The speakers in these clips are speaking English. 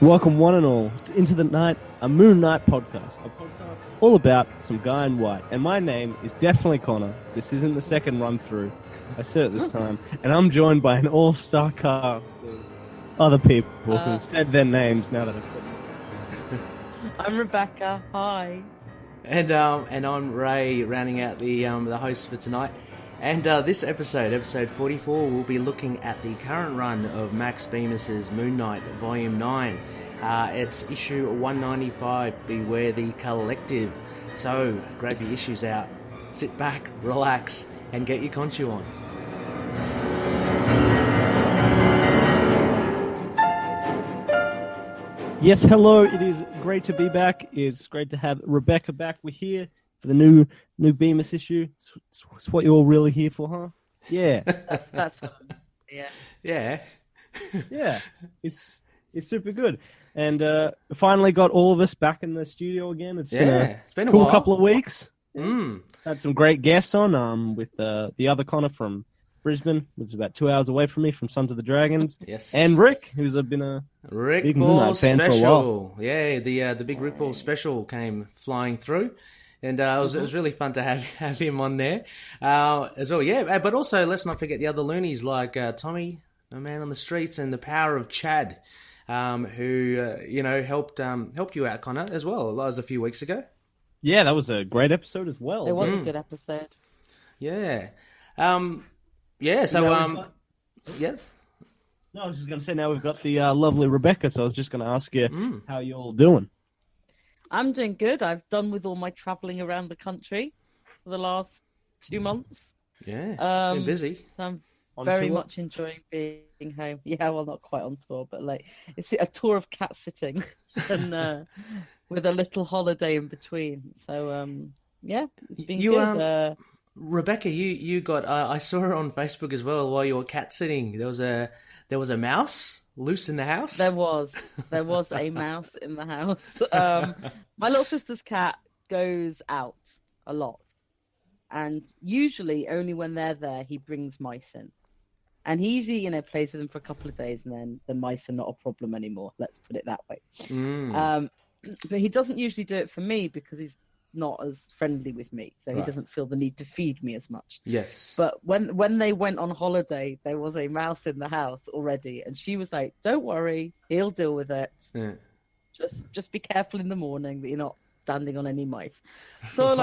Welcome one and all to Into the Night, a Moon Knight podcast. A podcast all about some guy in white. And my name is definitely Connor. This isn't the second run through. I said it this time. And I'm joined by an all-star cast of other people who've said their names now that I've said them. I'm Rebecca. Hi. And I'm Ray, rounding out the host for tonight. And this episode 44, we'll be looking at the current run of Max Bemis' Moon Knight Volume 9. It's issue 195, Beware the Collective. So, grab your issues out, sit back, relax, and get your conchu on. Yes, hello, it is great to be back. It's great to have Rebecca back. We're here for the new Bemis issue. It's what you're all really here for, huh? Yeah. That's fun. Yeah. Yeah. Yeah. It's super good. And finally got all of us back in the studio again. It's been a cool couple of weeks. Had some great guests on with the other Connor from Brisbane, lives about 2 hours away from me, from Sons of the Dragons. Yes. And Rick, who's been a Rick big Ball Moon Knight fan for a while. special. Yeah, the big Rick Ball special came flying through. And it was really fun to have him on there as well. Yeah, but also let's not forget the other Loonies like Tommy, the man on the streets, and the power of Chad, who helped you out, Connor, as well. That was a few weeks ago. Yeah, that was a great episode as well. It was a good episode. Yeah. Yes. No, I was just going to say, now we've got the lovely Rebecca, so I was just going to ask you how you're all doing. I'm doing good. I've done with all my travelling around the country for the last 2 months. Yeah, been busy. I'm On very tour? much enjoying being home. Yeah, well, not quite on tour, but like it's a tour of cat sitting and with a little holiday in between. So, yeah, it's been good. Rebecca, you got. I saw her on Facebook as well while you were cat sitting. There was a mouse loose in the house. There was a mouse in the house. My little sister's cat goes out a lot, and usually only when they're there he brings mice in, and he usually plays with them for a couple of days, and then the mice are not a problem anymore. Let's put it that way. But he doesn't usually do it for me because he's not as friendly with me, so he doesn't feel the need to feed me as much. Yes. But when they went on holiday, there was a mouse in the house already, and she was like, "Don't worry, he'll deal with it. Yeah. Just be careful in the morning that you're not standing on any mice." So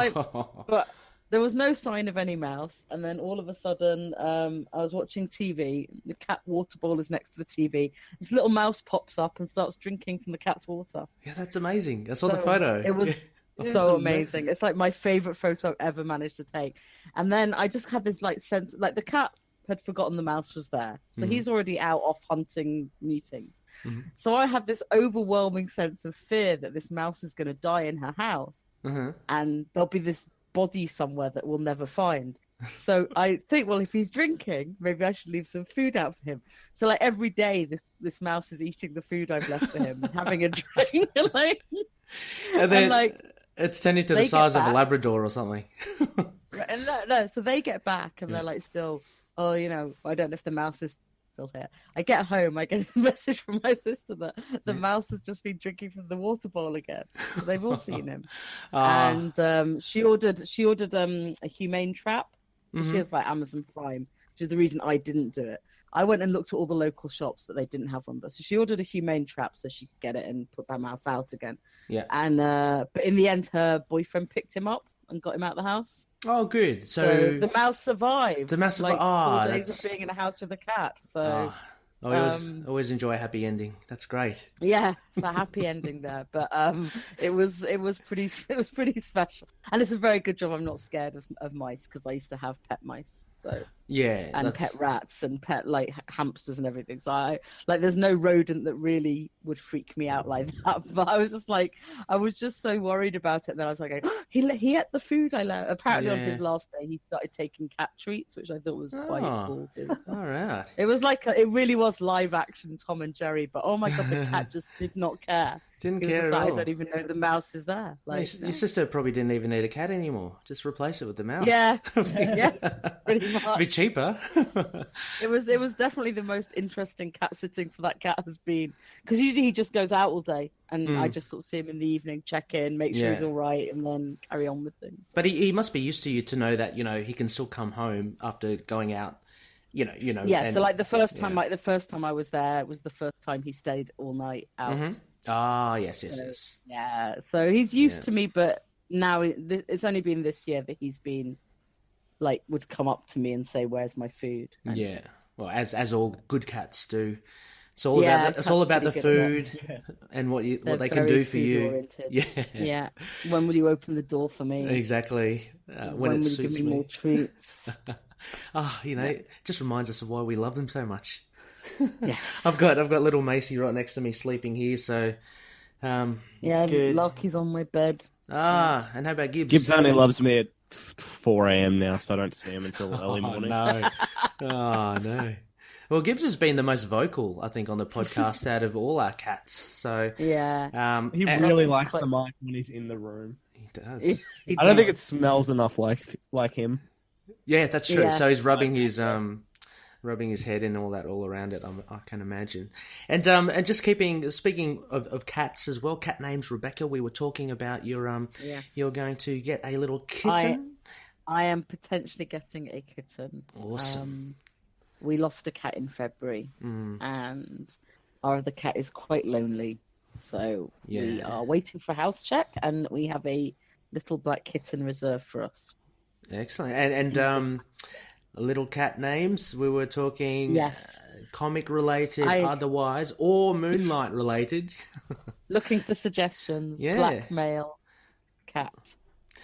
but there was no sign of any mouse, and then all of a sudden, I was watching TV. The cat water bowl is next to the TV. This little mouse pops up and starts drinking from the cat's water. Yeah, that's amazing. I saw the photo. It was. Yeah, so amazing. It's like my favorite photo I've ever managed to take. And then I just had this sense, the cat had forgotten the mouse was there. So he's already out off hunting new things. Mm-hmm. So I have this overwhelming sense of fear that this mouse is going to die in her house. Mm-hmm. And there'll be this body somewhere that we'll never find. So I think, well, if he's drinking, maybe I should leave some food out for him. So every day this mouse is eating the food I've left for him and having a drink. And then it's turned into the size of a Labrador or something. And no, so they get back and they're still, I don't know if the mouse is still here. I get home, I get a message from my sister that the mouse has just been drinking from the water bowl again. So they've all seen him. And she ordered a humane trap. Mm-hmm. She has Amazon Prime, which is the reason I didn't do it. I went and looked at all the local shops, but they didn't have one. So she ordered a humane trap so she could get it and put that mouse out again. Yeah. And but in the end, her boyfriend picked him up and got him out of the house. Oh, good. So the mouse survived. The mouse survived. 4 days of being in a house with a cat. So I always enjoy a happy ending. That's great. Yeah, it's a happy ending there. But it was pretty special, and it's a very good job I'm not scared of mice because I used to have pet mice. So yeah, and pet rats and pet hamsters and everything. So I there's no rodent that really would freak me out like that. But I was just so worried about it that I was like, oh, he ate the food I left. Apparently on his last day he started taking cat treats, which I thought was quite cool too. All right. It was it really was live action Tom and Jerry, but oh my god, the cat just did not care. Didn't He was care just at like, I all. don't even know the mouse is there. Like, Your sister probably didn't even need a cat anymore. Just replace it with the mouse. yeah, yeah, pretty much. Be cheaper. It was definitely the most interesting cat sitting for that cat has been, because usually he just goes out all day, and I just sort of see him in the evening, check in, make sure he's all right, and then carry on with things. But he must be used to you to know that he can still come home after going out. Yeah. And, so like the first time I was there was the first time he stayed all night out. Mm-hmm. Ah, yes. Yeah, so he's used to me, but now it's only been this year that he's been like would come up to me and say, "Where's my food?" And, yeah, well, as all good cats do. It's all about the food and what they can do for you. Oriented. Yeah. When will you open the door for me? Exactly. When it will you suits give me more treats? It just reminds us of why we love them so much. Yeah. I've got little Macy right next to me sleeping here, so it's good. Lucky's on my bed. And how about Gibbs? Gibbs only loves me at 4 a.m. now, so I don't see him until early morning. No. Well, Gibbs has been the most vocal, I think, on the podcast out of all our cats. So yeah, he really likes the mic when he's in the room. He does. I don't think it smells enough like him. Yeah, that's true. Yeah. So he's rubbing his head and all that all around it. I can imagine. And just speaking of cats as well. Cat names, Rebecca. We were talking about you're going to get a little kitten. I am potentially getting a kitten. Awesome. We lost a cat in February, and our other cat is quite lonely. So we are waiting for a house check, and we have a little black kitten reserved for us. Excellent. And little cat names, we were talking comic related, otherwise, or Moonlight related. Looking for suggestions. Yeah. Black male cat.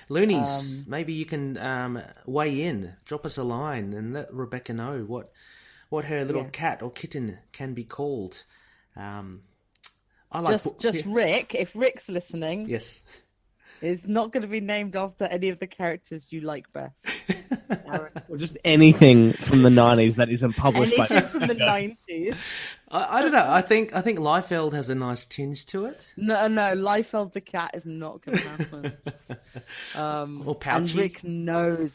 Loonies, maybe you can weigh in, drop us a line, and let Rebecca know what her little cat or kitten can be called. I like Rick. If Rick's listening, yes, is not going to be named after any of the characters you like best. Or just anything from the 90s that isn't published anything from the 90s. I don't know. I think Liefeld has a nice tinge to it. No, Liefeld the cat is not going to happen. Or Pouchy. And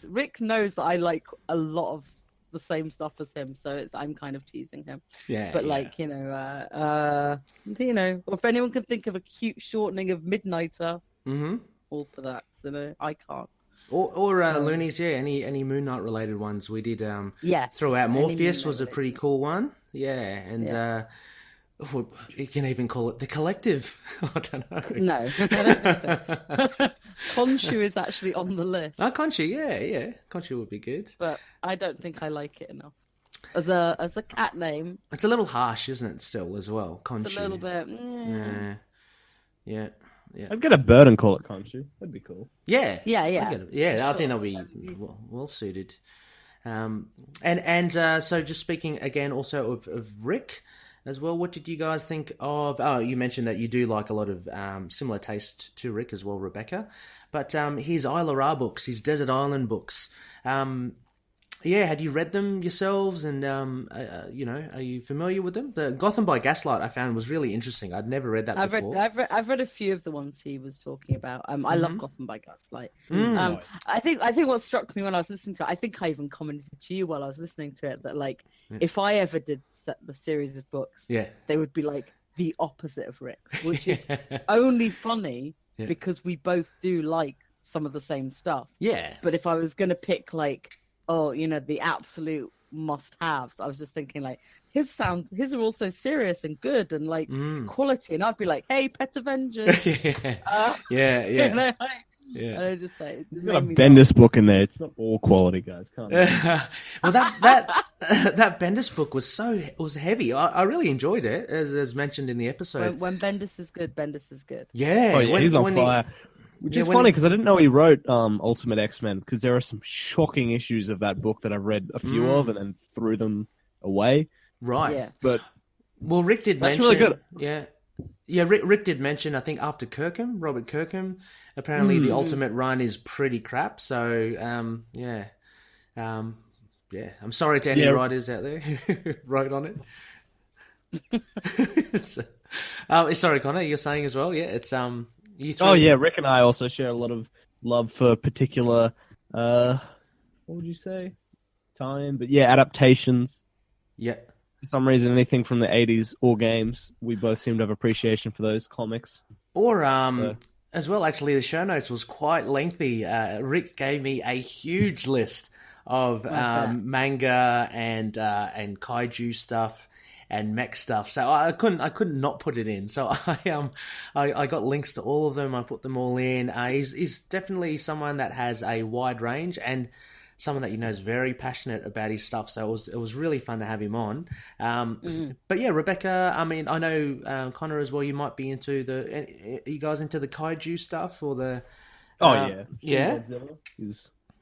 Rick knows that I like a lot of the same stuff as him, so I'm kind of teasing him. Yeah. But or if anyone can think of a cute shortening of Midnighter, all for that. So I can't. Or Loonies, any Moon Knight related ones. We did throw out. Morpheus was a pretty cool one. Yeah, and you can even call it the Collective. I don't know. No, I don't think so. Khonshu is actually on the list. Oh, Khonshu, yeah. Khonshu would be good. But I don't think I like it enough. As a cat name. It's a little harsh, isn't it, still, as well, Khonshu? It's a little bit... Yeah. I'd get a bird and call it Khonshu. That'd be cool. Yeah. Yeah. I think that'll be well suited. So just speaking again also of Rick as well, what did you guys think of... Oh, you mentioned that you do like a lot of similar taste to Rick as well, Rebecca. But his Isla Ra books, his Desert Island books... had you read them yourselves? And are you familiar with them? The Gotham by Gaslight I found was really interesting. I'd never read that before. I've read a few of the ones he was talking about. I love Gotham by Gaslight. I think what struck me when I was listening to it, I think I even commented to you while I was listening to it, that if I ever did the series of books, they would be like the opposite of Rick's, which is only funny because we both do like some of the same stuff. Yeah. But if I was going to pick the absolute must-haves, I was just thinking his are also serious and good and quality, and I'd be like, hey, Pet Avengers. And I just say, he's got a Bendis book in there. It's not all quality, guys. Can't. Well, that Bendis book was heavy. I really enjoyed it, as mentioned in the episode. When Bendis is good, Bendis is good. Yeah, he's on fire. Which is funny because I didn't know he wrote Ultimate X-Men, because there are some shocking issues of that book that I've read a few of and then threw them away. Right. Yeah. But Rick did mention... That's really good. Yeah, Rick did mention, I think, after Robert Kirkham, apparently the Ultimate run is pretty crap. So, I'm sorry to any writers out there who wrote on it. Sorry, Connor, you're saying as well? Yeah, it's you three. Oh yeah, Rick and I also share a lot of love for particular, what would you say, time? But yeah, adaptations. Yeah. For some reason, anything from the 80s or games, we both seem to have appreciation for those comics. Or as well, actually, the show notes was quite lengthy. Rick gave me a huge list of manga and kaiju stuff and mech stuff. So I couldn't not put it in. So I got links to all of them. I put them all in. He's definitely someone that has a wide range and someone that is very passionate about his stuff. So it was really fun to have him on. But yeah, Rebecca, I mean, I know Connor as well. You might be into are you guys into the kaiju stuff or the? Yeah.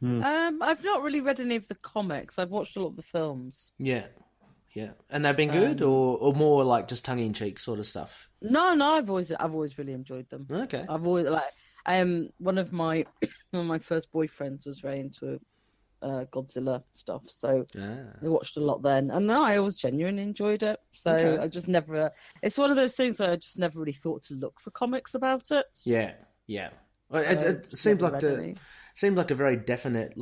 I've not really read any of the comics. I've watched a lot of the films. Yeah. And they've been good, or more like just tongue in cheek sort of stuff. No, I've always really enjoyed them. Okay. I've always one of my first boyfriends was very into Godzilla stuff, so I watched a lot then, and I always genuinely enjoyed it. So I just never. It's one of those things where I just never really thought to look for comics about it. Yeah. Well, it seems like a very definite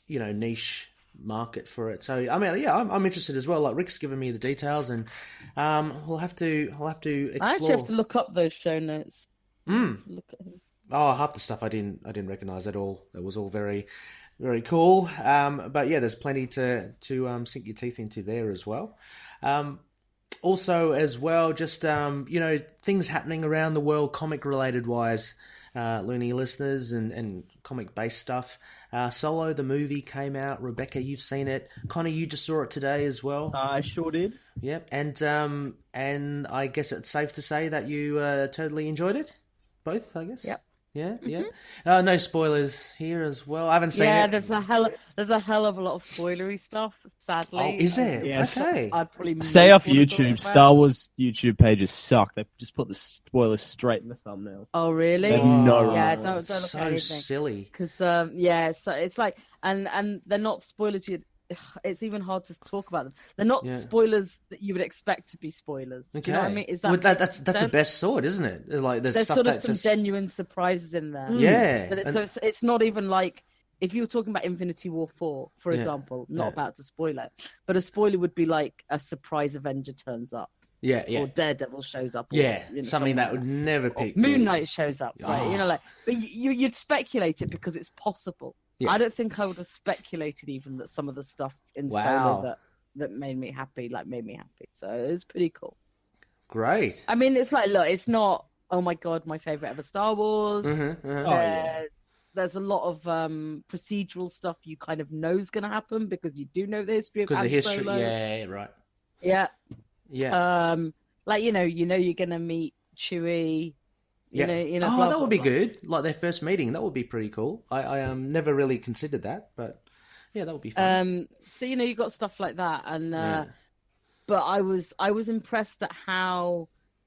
niche market for it. So I mean, yeah, I'm interested as well. Like Rick's given me the details, and we'll have to explore. I actually have to look up those show notes. Look at him. Oh, half the stuff I didn't recognize at all. It was all very, very cool. But yeah, there's plenty to sink your teeth into there as well. Also, as well, just things happening around the world, comic related wise. Looney listeners and comic based stuff. Solo, the movie came out. Rebecca, you've seen it. Connor, you just saw it today as well. I sure did. Yep, and I guess it's safe to say that you totally enjoyed it. Both, I guess. Yep. Yeah. No spoilers here as well. I haven't seen it. Yeah, there's a hell of a lot of spoilery stuff. Sadly. Oh, is there? Yes. Okay. I'd probably Stay off YouTube. Star Wars YouTube pages suck. They just put the spoilers straight in the thumbnail. Oh, really? They have no right. Yeah, don't look so at anything. silly. Because so it's like, and they're not spoilers. It's even hard to talk about them. They're not spoilers that you would expect to be spoilers. Okay. Do you know what I mean? Is that's the best sort, isn't it? Like there's stuff sort of that some just genuine surprises in there. Yeah. But it's not even like if you were talking about Infinity War 4, for example, not about to spoil it, but a spoiler would be like a surprise Avenger turns up. Yeah. Or Daredevil shows up. Yeah, or, something that would never pick. Moon Knight shows up, right? But you'd speculate it because it's possible. Yeah. I don't think I would have speculated even that some of the stuff in Solo that made me happy. So it's pretty cool. Great. I mean, it's like, look, it's not, oh my God, my favorite ever Star Wars. There's a lot of procedural stuff you kind of know is going to happen because you do know the history of Han Solo. Yeah, right. Yeah. Yeah. You're going to meet Chewie. Yeah. That would be good. Like their first meeting, that would be pretty cool. I never really considered that, but yeah, that would be fun. So you got stuff like that, and but I was impressed at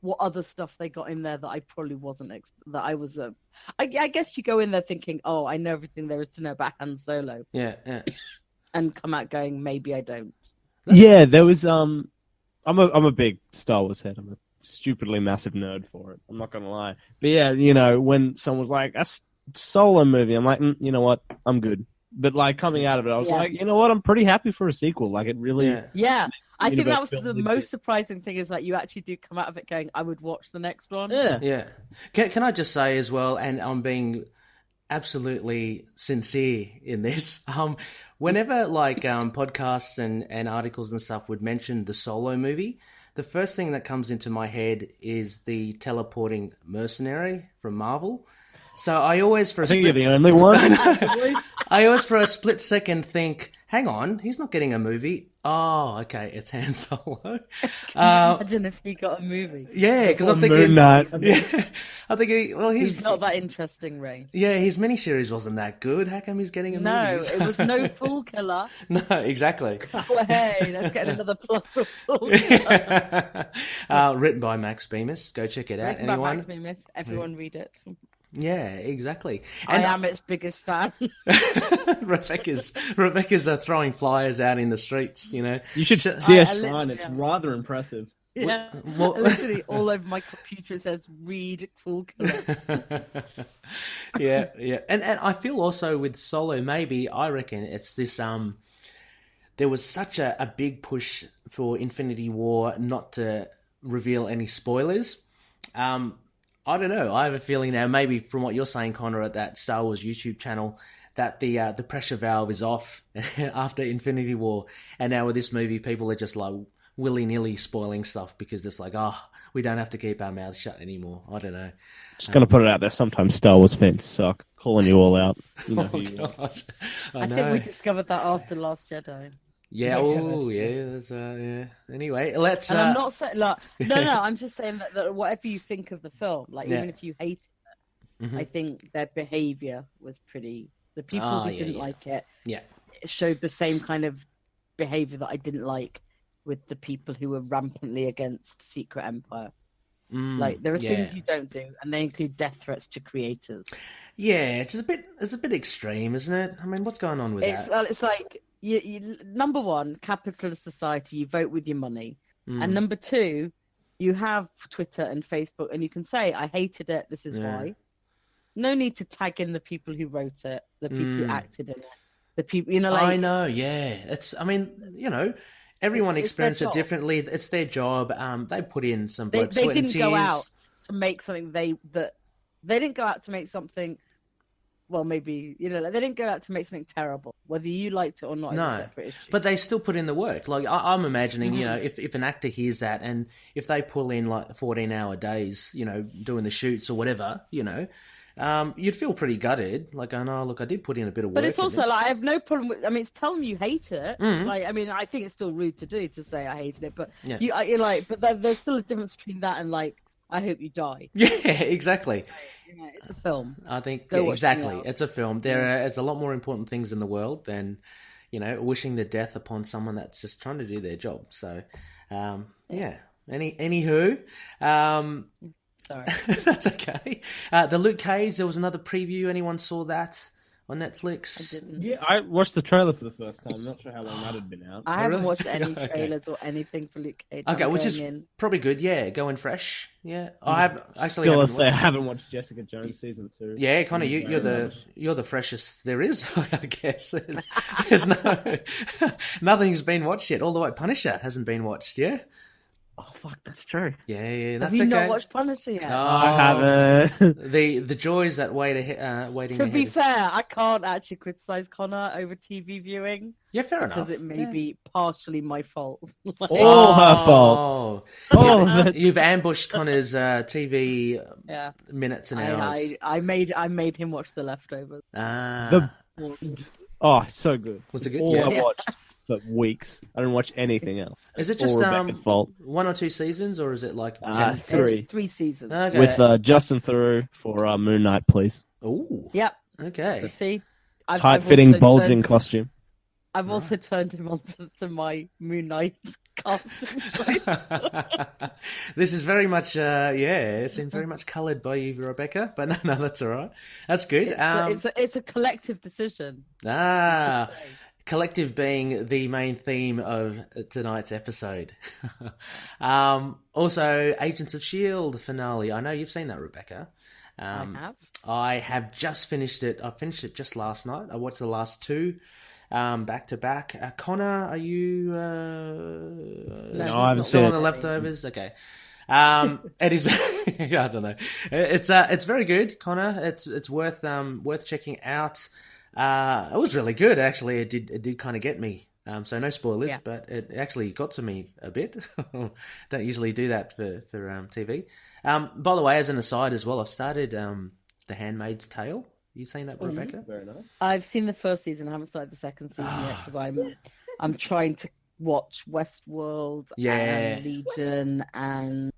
what other stuff they got in there that I probably wasn't. I guess you go in there thinking, oh, I know everything there is to know about Han Solo. Yeah. And come out going, maybe I don't. Yeah, there was I'm a big Star Wars head. I'm a stupidly massive nerd for it. I'm not gonna lie, but yeah, when someone was like a Solo movie, I'm like, you know what, I'm good. But like coming out of it, I was like, you know what, I'm pretty happy for a sequel. Like it really, I think that was the most surprising thing is that you actually do come out of it going, I would watch the next one. Yeah. Can I just say as well, and I'm being absolutely sincere in this. Whenever like podcasts and articles and stuff would mention the Solo movie, the first thing that comes into my head is the teleporting mercenary from Marvel. So I always, I think you're the only one. I always, for a split second, think, "Hang on, he's not getting a movie." Oh, okay, it's Han Solo. Imagine if he got a movie. Yeah, because I'm thinking, I'm thinking, he's not that interesting, Ray. Yeah, his miniseries wasn't that good. How come he's getting a movie? No, it was no Fool Killer. No, exactly. Oh, hey, let's get another plot for Fool Killer. Written by Max Bemis. Go check it out. Written by Max Bemis. Everyone read it. Yeah, exactly. And I am its biggest fan. Rebecca's throwing flyers out in the streets. You should see a shrine. It's rather impressive. Yeah, Well, literally all over my computer it says "read full color." yeah, and I feel also with Solo, maybe I reckon it's this. There was such a big push for Infinity War not to reveal any spoilers. I don't know. I have a feeling now, maybe from what you're saying, Connor, at that Star Wars YouTube channel, that the pressure valve is off after Infinity War, and now with this movie, people are just like willy-nilly spoiling stuff because it's like, we don't have to keep our mouths shut anymore. I don't know. Just gonna put it out there. Sometimes Star Wars fans suck. Calling you all out. You know who you are. Gosh. I think we discovered that after Last Jedi. Yeah. Oh, yeah. That's yeah. Anyway, let's. And I'm not saying like no. I'm just saying that whatever you think of the film, like even if you hate it, I think their behavior was pretty. The people who didn't like it, it showed the same kind of behavior that I didn't like with the people who were rampantly against Secret Empire. Like there are things you don't do, and they include death threats to creators. Yeah, it's a bit extreme, isn't it? I mean, what's going on with that? It's like you, number one, capitalist society, you vote with your money, and number two, you have Twitter and Facebook, and you can say, "I hated it. This is why." No need to tag in the people who wrote it, the people who acted in it, the people, like... I know, yeah. Everyone experiences it differently. It's their job. They put in some blood, sweat, and tears. They didn't go out to make something they didn't go out to make something... Well, maybe, they didn't go out to make something terrible. Whether you liked it or not is a separate issue. But they still put in the work. Like, I'm imagining, if an actor hears that and if they pull in, like, 14-hour days, doing the shoots or whatever, you'd feel pretty gutted, like going, "Oh, look, I did put in a bit of work." But it's also like I have no problem with. I mean, tell them you hate it. Like, I mean, I think it's still rude to do to say I hated it, but you're like, but there's still a difference between that and like, I hope you die. Yeah, exactly. It's a film. I think exactly, it's a film. There's a lot more important things in the world than wishing the death upon someone that's just trying to do their job. So, Anywho. Sorry. That's okay. The Luke Cage, there was another preview. Anyone saw that on Netflix? I didn't. Yeah, I watched the trailer for the first time. I'm not sure how long that had been out. I haven't watched any trailers or anything for Luke Cage. Okay, which is probably good. Yeah, going fresh. Yeah, I haven't watched Jessica Jones season 2. Yeah, Connor, you're the freshest there is. I guess there's nothing's been watched yet. All the way Punisher hasn't been watched. Yeah. Oh fuck, that's true. Yeah, that's okay. Have you not watched Punisher yet? Oh, I haven't. The joys that waiting to ahead. be fair, I can't actually criticize Connor over TV viewing. Yeah, fair enough. Because it may be partially my fault. All her fault. All of it. You've ambushed Connor's TV minutes and hours. I made him watch The Leftovers. So good. Was it good? All I watched for weeks. I didn't watch anything else. Is it just Rebecca's fault. 1 or 2 seasons, or is it like 3? 3 seasons. Okay. With Justin Theroux for Moon Knight, please. Ooh. Yep. Okay. See, tight-fitting, bulging costume. I've also turned him on to my Moon Knight casting choice. This is very much, it seems very much coloured by you, Rebecca. But no, that's all right. That's good. It's a collective decision. Collective being the main theme of tonight's episode. Also, Agents of S.H.I.E.L.D. finale. I know you've seen that, Rebecca. I have just finished it. I finished it just last night. I watched the last 2 back to back. Connor, are you no, I haven't seen on the leftovers? Okay. It is. I don't know. It's very good, Connor. It's worth checking out. It was really good, actually. It did kind of get me. So no spoilers, but it actually got to me a bit. Don't usually do that for TV. By the way, as an aside as well, I've started The Handmaid's Tale. You seen that, Rebecca? Very nice. I've seen the first season. I haven't started the second season yet because I'm trying to watch Westworld and Legion and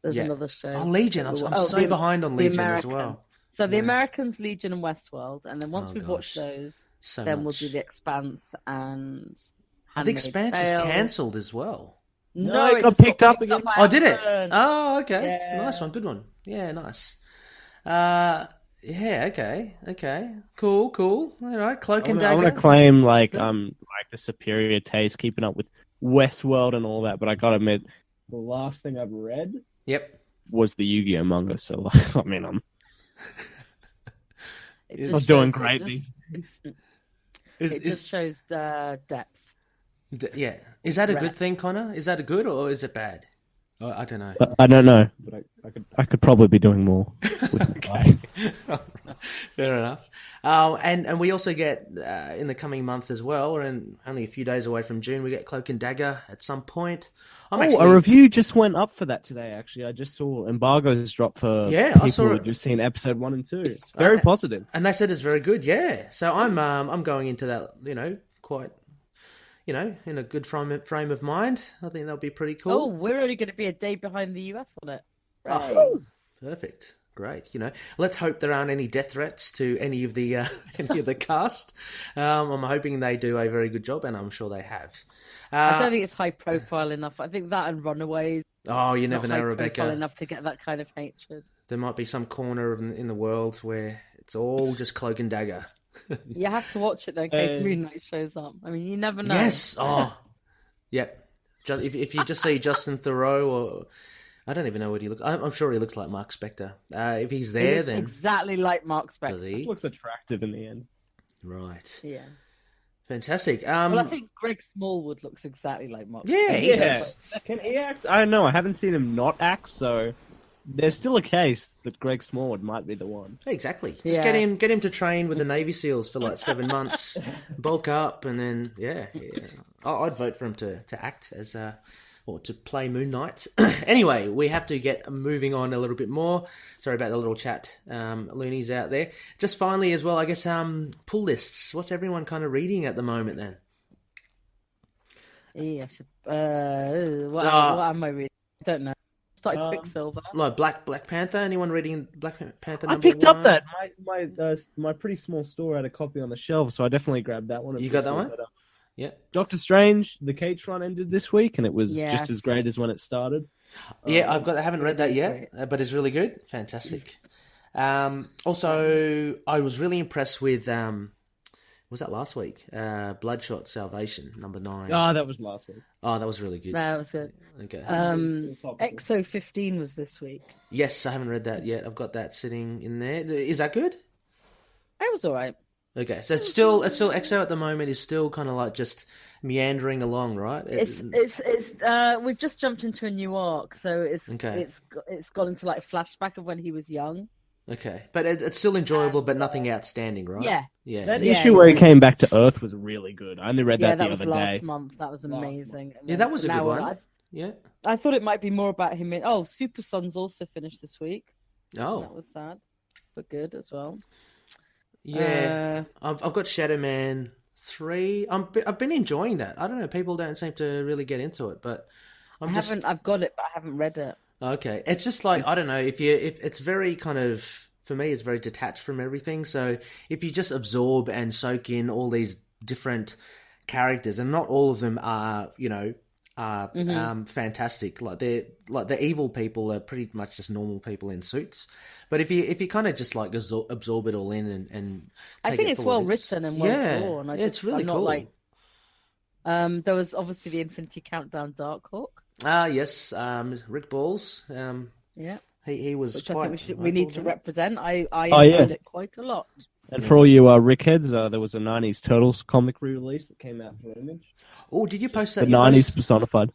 there's another show. Oh, Legion! I'm so behind on Legion as well. So the Americans, Legion, and Westworld, and then once we've watched those, we'll do The Expanse and I think Expanse is cancelled as well. No, it got picked up again. Oh, did it? Oh, okay. Yeah. Nice one. Good one. Yeah, nice. Okay. Cool. All right, Cloak and Dagger. I want to claim like the superior taste, keeping up with Westworld and all that, but I gotta admit, the last thing I've read Yep. was the Yu-Gi-Oh manga. So, like, I mean, I'm It not just doing shows- great It these just, Is, it is, just shows the depth. yeah. Is that a good Breadth. thing, Connor? Is that a good or is it bad? I don't know. I don't know, but I could probably be doing more. With my life. Fair enough. And we also get in the coming month as well, and only a few days away from June, we get Cloak and Dagger at some point. A review just went up for that today. Actually, I just saw embargoes drop for Yeah, I people saw who it. just seen episode 1 and 2. It's very positive. And they said it's very good. Yeah. So I'm going into that, quite, in a good frame of mind. I think that'll be pretty cool. Oh, we're only going to be a day behind the US on it. Oh, perfect. Great. Let's hope there aren't any death threats to any of the cast. I'm hoping they do a very good job, and I'm sure they have. I don't think it's high profile enough. I think that and Runaways. Oh, you never know, high Rebecca. profile enough to get that kind of hatred. There might be some corner in the world where it's all just Cloak and Dagger. You have to watch it though in case Moon Knight shows up. I mean, you never know. Yes. Oh, yep. If you just see Justin Theroux, or I don't even know what he looks. I'm sure he looks like Mark Spector. If he's He there, looks then exactly like Mark does Spector. he? It looks attractive in the end. Right. Yeah. Fantastic. Well, I think Greg Smallwood looks exactly like Mark. Yeah, Spector. he does. Can he act? I don't know. I haven't seen him not act, so there's still a case that Greg Smallwood might be the one. Exactly. Just Yeah. get him to train with the Navy SEALs for like 7 months, bulk up, and then yeah. I'd vote for him to act as or to play Moon Knight. Anyway, we have to get moving on a little bit more. Sorry about the little chat, loonies out there. Just finally as well, I guess pull lists. What's everyone kind of reading at the moment then? Yeah. What am I reading? I don't know. Started Quicksilver. Like Black Panther. Anyone reading Black Panther? I number picked up one? that my pretty small store had a copy on the shelf, so I definitely grabbed that one. You got that one? Yeah. Doctor Strange, the Cage run ended this week, and it was Yes. just as great as when it started. Yeah, I haven't read that yet, but it's really good. Fantastic. Also, I was really impressed with, was that last week? Bloodshot Salvation, number 9. Oh, that was last week. Oh, that was really good. That was good. Okay. EXO 15 was this week. Yes, I haven't read that yet. I've got that sitting in there. Is that good? It was alright. Okay, so it's still EXO at the moment is still kind of like just meandering along, right? It's we've just jumped into a new arc, so it's gone into like a flashback of when he was young. Okay, but it's still enjoyable, but nothing outstanding, right? Yeah. That Yeah, issue where he came back to Earth was really good. I only read Yeah, that the was other last day. month. That was amazing. And Yeah, then that was a now good one. Yeah. I thought it might be more about him. Super Sons also finished this week. Oh. That was sad, but good as well. Yeah, I've got Shadow Man 3. I've been enjoying that. I don't know. People don't seem to really get into it, but I've got it, but I haven't read it. Okay, it's just like I don't know if it's very kind of for me it's very detached from everything. So if you just absorb and soak in all these different characters, and not all of them are fantastic. Like the evil people are pretty much just normal people in suits. But if you kind of just like absorb it all in and take I think it it's for well what it is. written and well drawn. It's really I'm not cool. like, there was obviously the Infinity Countdown Darkhawk. Yes, Rick Balls. Yeah, he was which quite. I think we need to represent. I Oh, yeah. enjoyed it quite a lot. And for all you Rick heads, there was a 90s Turtles comic re-release that came out for Image. Oh, did you post The that? 90s personified.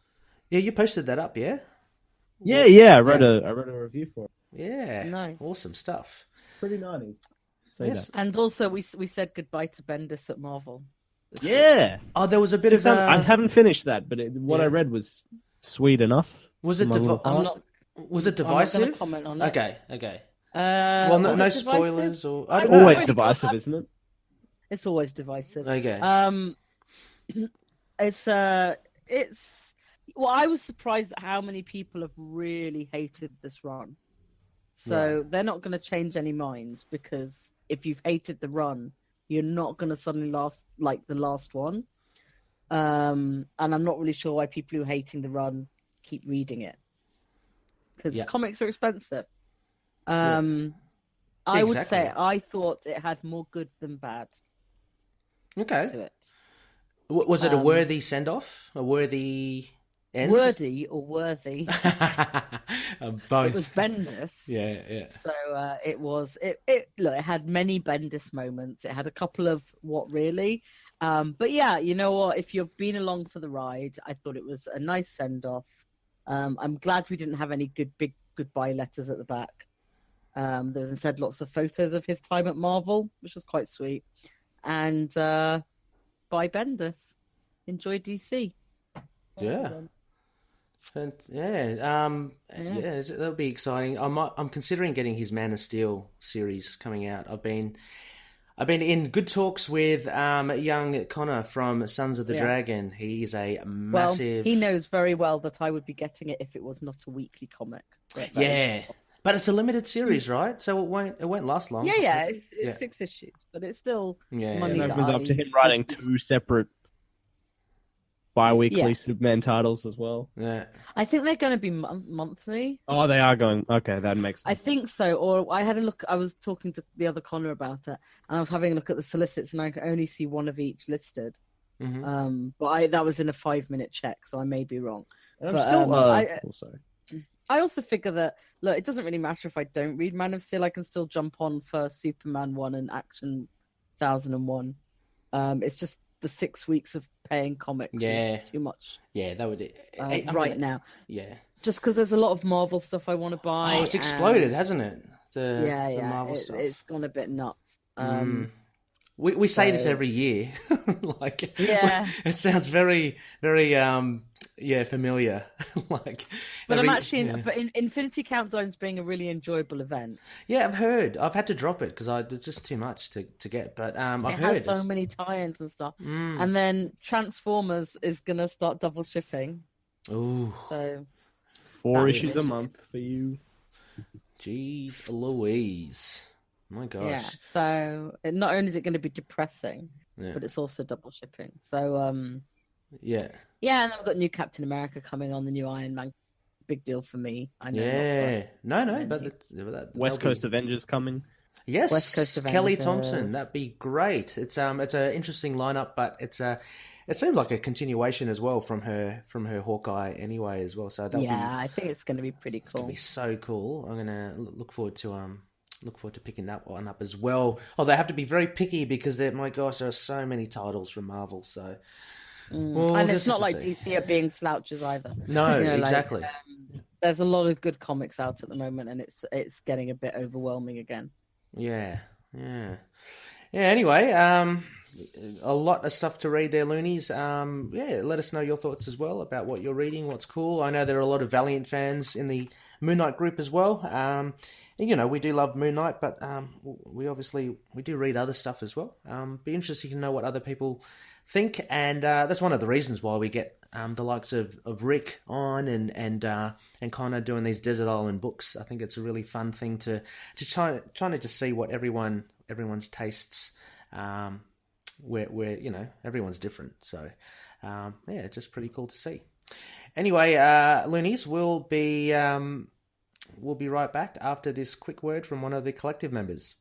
Yeah, you posted that up, yeah? Yeah. I wrote a review for it. Yeah. Nice. Awesome stuff. Pretty 90s. Say Yes. that. And also, we said goodbye to Bendis at Marvel. Yeah. Oh, there was a bit of I haven't finished that, but what I Yeah. read was sweet enough. Was it for my little I'm heart. not. was it I'm not divisive? gonna comment on it. Okay. Well, Well, no was it spoilers divisive? or I don't know. Always divisive, isn't it? It's always divisive. Okay. It's well, I was surprised at how many people have really hated this run. So they're not going to change any minds, because if you've hated the run, you're not going to suddenly last like the last one. And I'm not really sure why people who are hating the run keep reading it, because comics are expensive. I would Exactly. say I thought it had more good than bad Okay. to it. Was it a worthy send off? A worthy Wordy or worthy? Both. It was Bendis. Yeah. So it was. Look, it had many Bendis moments. It had a couple of what really. But yeah, you know what? If you've been along for the ride, I thought it was a nice send off. I'm glad we didn't have any big goodbye letters at the back. There was instead lots of photos of his time at Marvel, which was quite sweet. And bye Bendis. Enjoy DC. Yeah. And that'll be exciting. I'm considering getting his Man of Steel series coming out. I've been in good talks with young Connor from Sons of the Dragon. He is a massive. Well, he knows very well that I would be getting it if it was not a weekly comic. But it's a limited series, right? So it won't last long. It's 6 issues, but it's still money. It opens up to him writing 2 separate bi-weekly Superman titles as well. Yeah, I think they're going to be monthly. Oh, they are going. Okay, that makes sense. I think so. Or I had a look. I was talking to the other Connor about it, and I was having a look at the solicits, and I could only see one of each listed. Mm-hmm. But that was in a 5-minute check, so I may be wrong. I'm still. Sorry. I also figure that look, it doesn't really matter if I don't read Man of Steel. I can still jump on for Superman 1 and Action 1001. It's just the 6 weeks of paying comics is too much. Yeah, that would now. Yeah, just because there's a lot of Marvel stuff I want to buy. Oh, it's exploded, hasn't it? The Marvel stuff. It's gone a bit nuts. We say this every year, it sounds very, very familiar. But I'm actually but Infinity Countdown's being a really enjoyable event. Yeah, I've heard. I've had to drop it because there's just too much to get. But I've heard it has so many tie-ins and stuff. And then Transformers is gonna start double shipping. Ooh, so 4 issues a month for you. Jeez Louise. My gosh. Yeah, so not only is it going to be depressing, but it's also double shipping. So, yeah, and I've got new Captain America coming on, the new Iron Man. Big deal for me. I know. Yeah, no, but West Coast Avengers coming. Yes, West Coast Avengers. Kelly Thompson. That'd be great. It's an interesting lineup, but it seems like a continuation as well from her Hawkeye anyway as well. So I think it's going to be pretty cool. It's going to be so cool. I'm going to look forward to picking that one up as well. Oh, they have to be very picky because my gosh, there are so many titles from Marvel. So, and it's not like DC are being slouches either. No, exactly. There's a lot of good comics out at the moment, and it's getting a bit overwhelming again. Yeah. Anyway, a lot of stuff to read there, Loonies. Let us know your thoughts as well about what you're reading, what's cool. I know there are a lot of Valiant fans in the Moon Knight group as well. We do love Moon Knight, but we do read other stuff as well. Be interesting to know what other people think, and that's one of the reasons why we get the likes of Rick on and Connor doing these Desert Island books. I think it's a really fun thing to trying to just see what everyone's tastes. Where everyone's different, so just pretty cool to see. Anyway, Loonies, we'll be right back after this quick word from one of the collective members.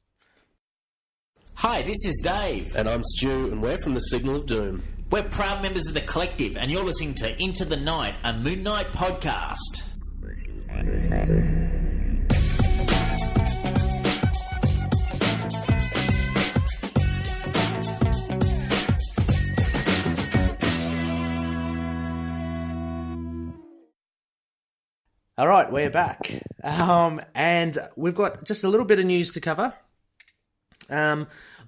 Hi, this is Dave. And I'm Stu, and we're from the Signal of Doom. We're proud members of the collective, and you're listening to Into the Night, a Moon Knight podcast. All right, we're back. And we've got just a little bit of news to cover.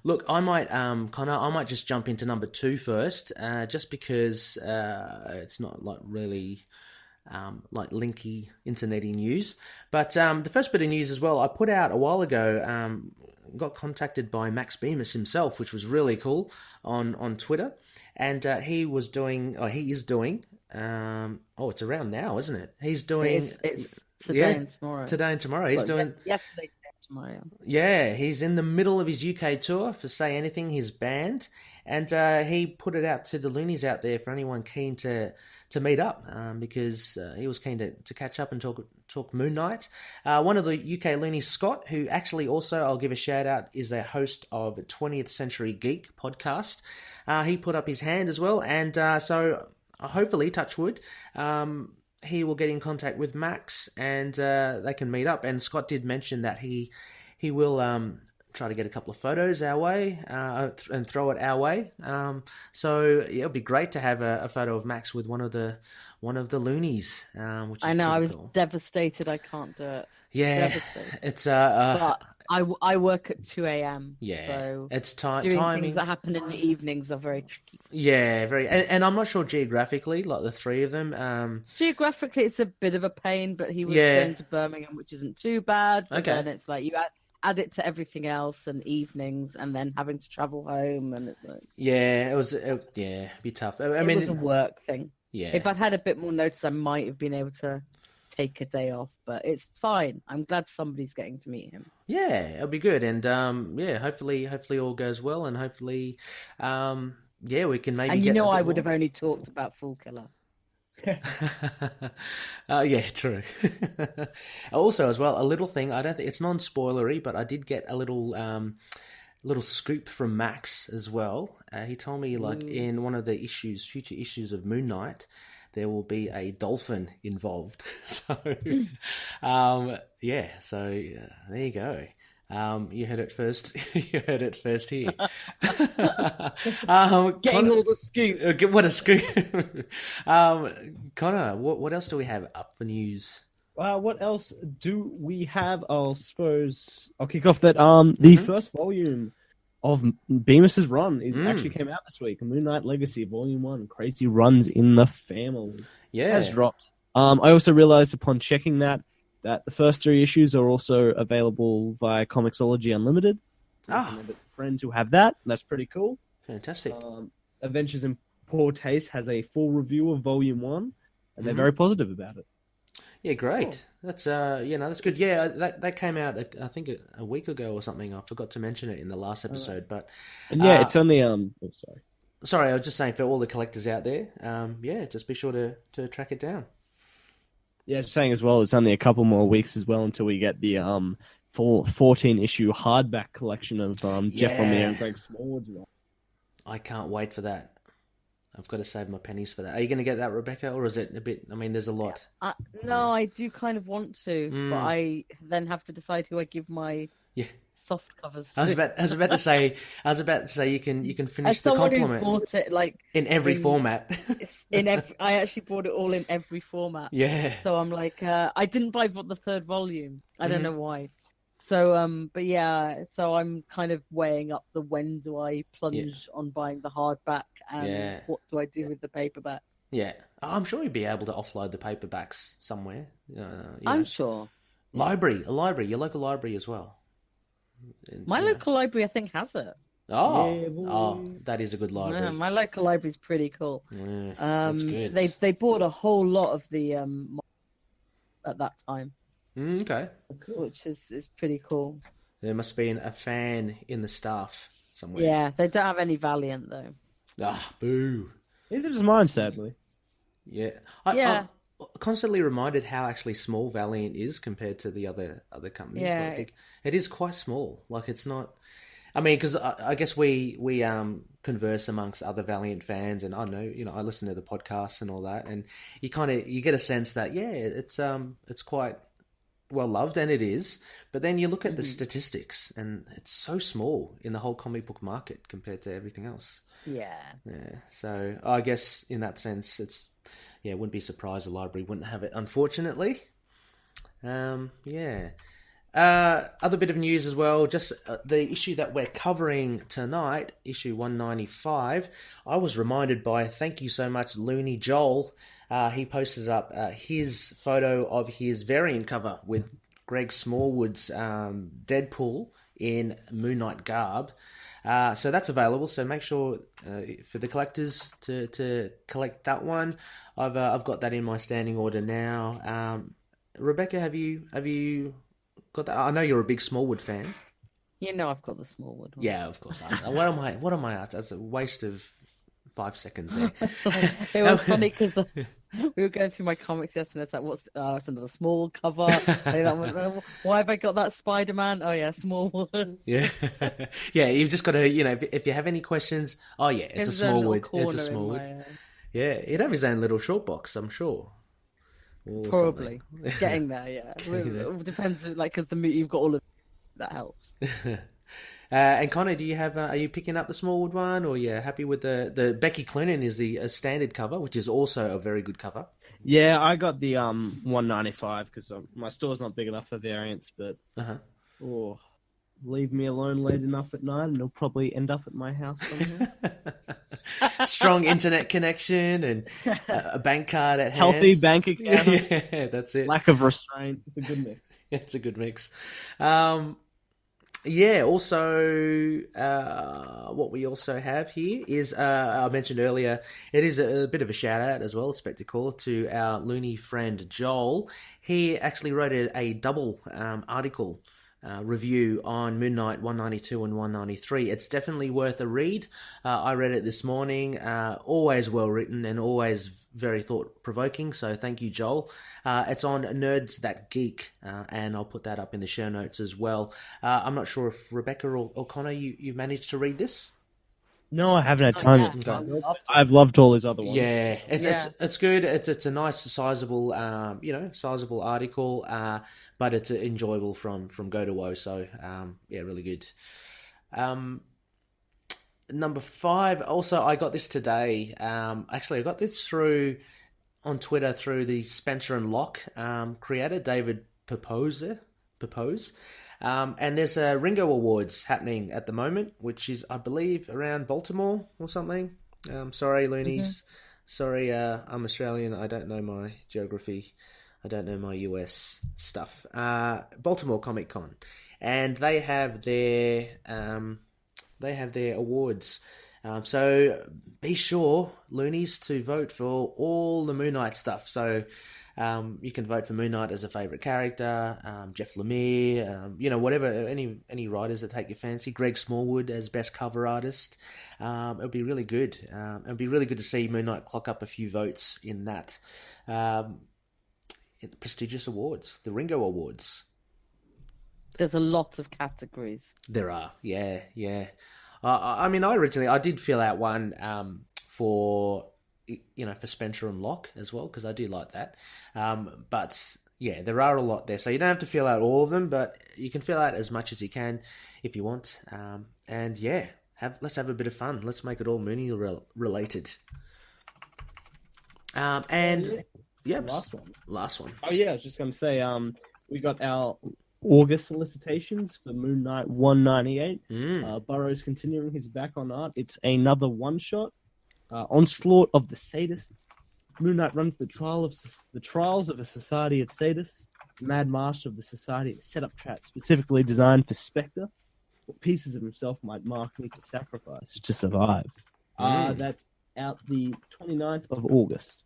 Look, I might, Connor, I might just jump into number 2 first, just because it's not like really like linky, internety news. But the first bit of news as well, I put out a while ago, got contacted by Max Bemis himself, which was really cool on Twitter. And he is doing, it's around now, isn't it? He's doing... It's today and tomorrow. Today and tomorrow. He's doing... Yesterday and tomorrow. Yeah, he's in the middle of his UK tour for Say Anything, his band. And he put it out to the Loonies out there for anyone keen to meet up, because he was keen to catch up and talk Moon Knight. One of the UK Loonies, Scott, who actually also, I'll give a shout out, is a host of 20th Century Geek podcast. He put up his hand as well, and so hopefully, touch wood, he will get in contact with Max and they can meet up. And Scott did mention that he will try to get a couple of photos our way and throw it our way. So it'll be great to have a photo of Max with one of the Loonies. Which is I know, I was cool. devastated I can't do it. Yeah, Devastated. it's But I work at 2 a.m. Yeah, so it's doing timing. things that happen in the evenings are very tricky. Yeah, very, and I'm not sure geographically, like the three of them. Geographically, it's a bit of a pain, but he was going to Birmingham, which isn't too bad. But then it's like you add it to everything else and evenings, and then having to travel home, and it's like it'd be tough. I mean, it was a work thing. Yeah, if I'd had a bit more notice, I might have been able to take a day off, but it's fine. I'm glad somebody's getting to meet him. Yeah, it'll be good, and hopefully all goes well, and hopefully, we can maybe. And I would have only talked about Fool Killer. Yeah, true. Also, as well, a little thing. I don't think it's non-spoilery, but I did get a little scoop from Max as well. He told me, like, in one of the future issues of Moon Knight, there will be a dolphin involved. So, there you go. You heard it first. You heard it first here. Getting all the scoop. What a scoop. Connor, what else do we have up for news? What else do we have? I suppose I'll kick off that the first volume of Bemis's run actually came out this week. Moon Knight Legacy, Volume 1, Crazy Runs in the Family. Yeah. Has dropped. I also realized upon checking that the first 3 issues are also available via Comixology Unlimited. Friends who have that, that's pretty cool. Fantastic. Adventures in Poor Taste has a full review of Volume 1, and they're very positive about it. Yeah, great. Cool. That's that's good. Yeah, that came out I think a week ago or something. I forgot to mention it in the last episode, but it's only Sorry, I was just saying for all the collectors out there, just be sure to track it down. Yeah, just saying as well, it's only a couple more weeks as well until we get the 14-issue hardback collection of Jeff Lemire and Greg Smallwood's run. I can't wait for that. I've got to save my pennies for that. Are you going to get that, Rebecca, or is it a bit... I mean, there's a lot. No, I do kind of want to, but I then have to decide who I give my soft covers to. I was about to say you can finish the compliment. Bought it, like, in every format. I actually bought it all in every format. Yeah. So I'm like, I didn't buy the 3rd volume. I don't know why. So, but yeah, so I'm kind of weighing up when do I plunge on buying the hardback and what do I do with the paperback. Yeah, I'm sure you'd be able to offload the paperbacks somewhere. I'm sure. A library, your local library as well. My local library, I think, has it. That is a good library. Yeah, my local library is pretty cool. Yeah, that's good. They bought a whole lot of the at that time. Okay. Which is pretty cool. There must be a fan in the staff somewhere. Yeah, they don't have any Valiant though. Boo. Neither does mine, sadly. Yeah. I'm constantly reminded how actually small Valiant is compared to the other companies. Yeah. Like, it is quite small. Like, it's not... I mean, because I guess we converse amongst other Valiant fans, and I know, I listen to the podcasts and all that, and you get a sense that, it's quite well loved, and it is, but then you look at the statistics, and it's so small in the whole comic book market compared to everything else. Yeah. So I guess in that sense, it's wouldn't be surprised the library wouldn't have it, unfortunately. Other bit of news as well, just the issue that we're covering tonight, issue 195. I was reminded by, thank you so much, Looney Joel. He posted up his photo of his variant cover with Greg Smallwood's Deadpool in Moon Knight garb. So that's available. So make sure for the collectors to collect that one. I've got that in my standing order now. Rebecca, have you got that? I know you're a big Smallwood fan. I've got the Smallwood one. Yeah, of course. What am I? That's a waste of 5 seconds there. It was funny because we were going through my comics yesterday. It's like, what's it's another Smallwood cover? Why have I got that Spider-Man? Oh yeah, Smallwood. Yeah. You've just got to, if you have any questions. Oh yeah, it's a Smallwood. It's a Smallwood. Yeah, he'd have his own little short box, I'm sure. Or Probably something. getting there. Yeah, it depends. Like, because you've got all of that helps. And Connor, do you have? Are you picking up the Smallwood one, or you're happy with the Becky Cloonan is the standard cover, which is also a very good cover. Yeah, I got the 195 because my store's not big enough for variants, but leave me alone late enough at night and it'll probably end up at my house somehow. Strong internet connection and a bank card at hand. Healthy bank account. Yeah, that's it. Lack of restraint. It's a good mix. It's a good mix. Yeah, also, what we also have here is, I mentioned earlier, it is a bit of a shout out as well, a spectacle to our loony friend Joel. He actually wrote a double article review on Moon Knight 192 and 193. It's definitely worth a read. I read it this morning. Always well written and always very thought-provoking, so thank you, Joel. It's on Nerds That Geek, and I'll put that up in the show notes as well. I'm not sure if Rebecca or Connor, you managed to read this? No, I haven't had time. Yeah. I've loved all his other ones. Yeah, it's good. It's a nice, sizable, sizable article, but it's enjoyable from go to woe. So, yeah, really good. Number 5. Also, I got this today. Actually, I got this on Twitter through the Spencer and Locke creator, David Pepose. And there's Ringo Awards happening at the moment, which is, I believe, around Baltimore or something. Sorry, Loonies. Mm-hmm. Sorry, I'm Australian. I don't know my geography. I don't know my US stuff. Baltimore Comic Con, and they have their awards. So be sure, Loonies, to vote for all the Moon Knight stuff. So you can vote for Moon Knight as a favourite character, Jeff Lemire, whatever, any writers that take your fancy. Greg Smallwood as best cover artist. It'll be really good. It'll be really good to see Moon Knight clock up a few votes in that. In the prestigious awards, the Ringo Awards. There's a lot of categories. There are, yeah. I did fill out one for Spencer and Locke as well, because I do like that. But yeah, there are a lot there, so you don't have to fill out all of them, but you can fill out as much as you can if you want. And yeah, let's have a bit of fun. Let's make it all Mooney related. Yep, last one. Oh yeah, I was just going to say, we got our August solicitations for Moon Knight 198. Burroughs continuing his back on art. It's another one-shot. Onslaught of the Sadists. Moon Knight runs the trials of a society of sadists. The Mad Master of the society has set up traps specifically designed for Spectre. What pieces of himself might Mark need to sacrifice to survive? That's out the 29th of August.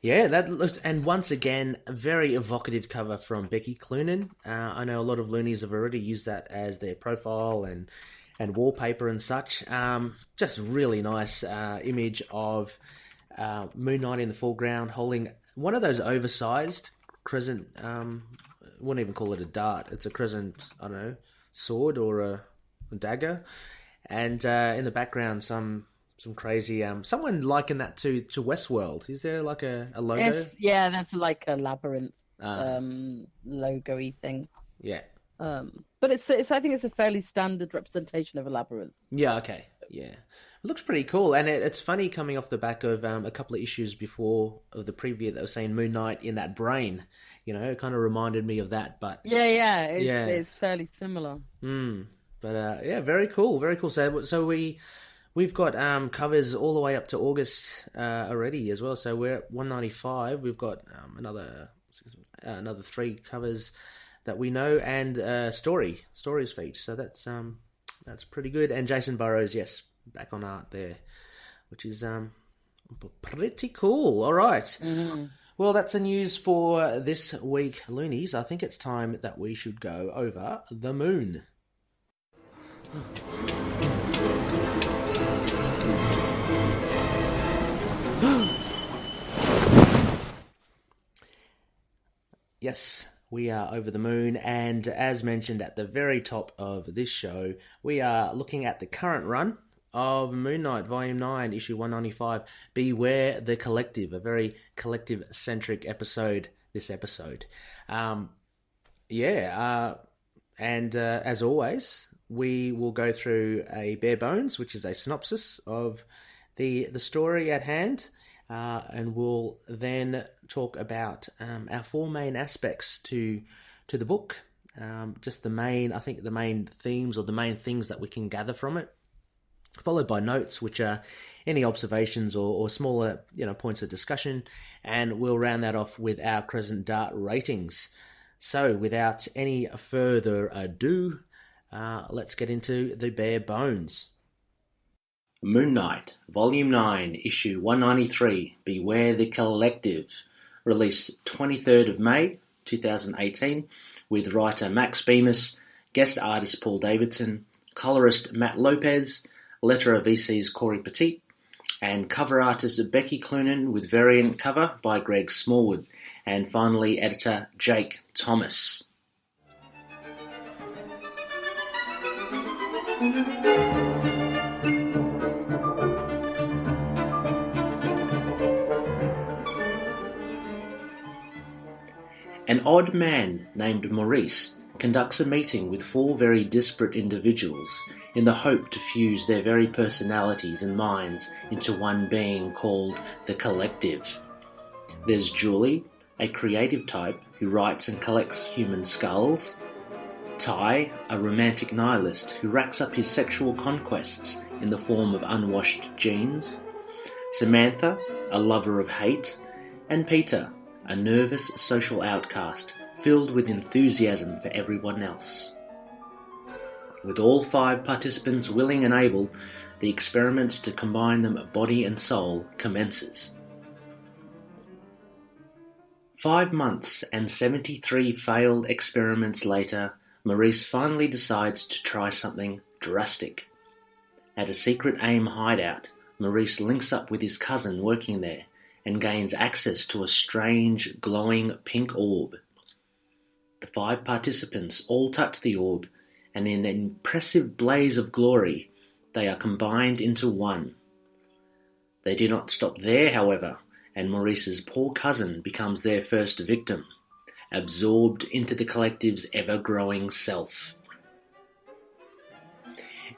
Yeah, that looks, and once again, a very evocative cover from Becky Cloonan. I know a lot of Loonies have already used that as their profile and wallpaper and such. Just really nice image of Moon Knight in the foreground holding one of those oversized crescent, wouldn't even call it a dart. It's a crescent, I don't know, sword or a dagger. And in the background, some crazy, someone likened that to Westworld. Is there like a logo? Yeah, that's like a labyrinth logo-y thing. Yeah. But it's I think it's a fairly standard representation of a labyrinth. Yeah, okay. Yeah. It looks pretty cool. And it's funny coming off the back of a couple of issues before of the preview that was saying Moon Knight in that brain. It kind of reminded me of that. But Yeah, it's fairly similar. But yeah, very cool, very cool. So we've got covers all the way up to August already as well. So we're at 195. We've got another 3 covers that we know, and stories feature. So that's pretty good. And Jason Burrows, yes, back on art there, which is pretty cool. All right. Mm-hmm. Well, that's the news for this week, Loonies. I think it's time that we should go over the moon. Yes, we are over the moon, and as mentioned at the very top of this show, we are looking at the current run of Moon Knight, Volume 9, Issue 195, Beware the Collective, a very collective-centric episode, this episode. And as always, we will go through a bare bones, which is a synopsis of the story at hand, and we'll then talk about our four main aspects to the book, just the main themes or the main things that we can gather from it, followed by notes, which are any observations or smaller points of discussion, and we'll round that off with our Crescent Dart ratings. So, without any further ado, let's get into the bare bones. Moon Knight, Volume 9, Issue 193, Beware the Collective, released 23rd of May 2018, with writer Max Bemis, guest artist Paul Davidson, colorist Matt Lopez, letterer VC's Corey Petit, and cover artist Becky Cloonan, with variant cover by Greg Smallwood, and finally editor Jake Thomas. An odd man named Maurice conducts a meeting with four very disparate individuals in the hope to fuse their very personalities and minds into one being called the Collective. There's Julie, a creative type who writes and collects human skulls; Ty, a romantic nihilist who racks up his sexual conquests in the form of unwashed jeans; Samantha, a lover of hate; and Peter, a nervous social outcast filled with enthusiasm for everyone else. With all five participants willing and able, the experiments to combine them body and soul commences. 5 months and 73 failed experiments later, Maurice finally decides to try something drastic. At a secret AIM hideout, Maurice links up with his cousin working there and gains access to a strange, glowing pink orb. The 5 participants all touch the orb, and in an impressive blaze of glory, they are combined into one. They do not stop there, however, and Maurice's poor cousin becomes their first victim, absorbed into the Collective's ever-growing self.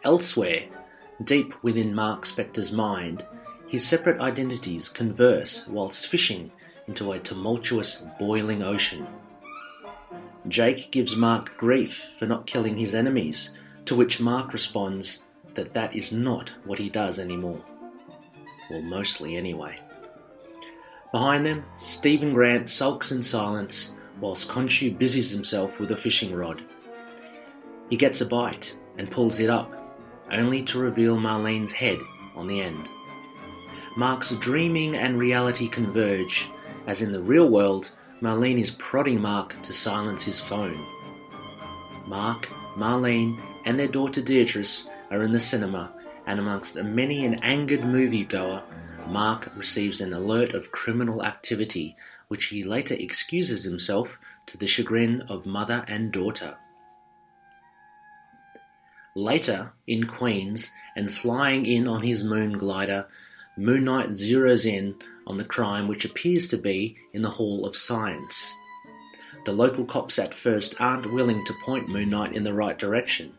Elsewhere, deep within Mark Spector's mind, his separate identities converse whilst fishing into a tumultuous, boiling ocean. Jake gives Mark grief for not killing his enemies, to which Mark responds that that is not what he does anymore. Well, mostly anyway. Behind them, Stephen Grant sulks in silence whilst Khonshu busies himself with a fishing rod. He gets a bite and pulls it up, only to reveal Marlene's head on the end. Mark's dreaming and reality converge, as in the real world, Marlene is prodding Mark to silence his phone. Mark, Marlene, and their daughter Deirdre are in the cinema, and amongst many an angered moviegoer, Mark receives an alert of criminal activity, which he later excuses himself to the chagrin of mother and daughter. Later, in Queens, and flying in on his moon glider, Moon Knight zeroes in on the crime which appears to be in the Hall of Science. The local cops at first aren't willing to point Moon Knight in the right direction,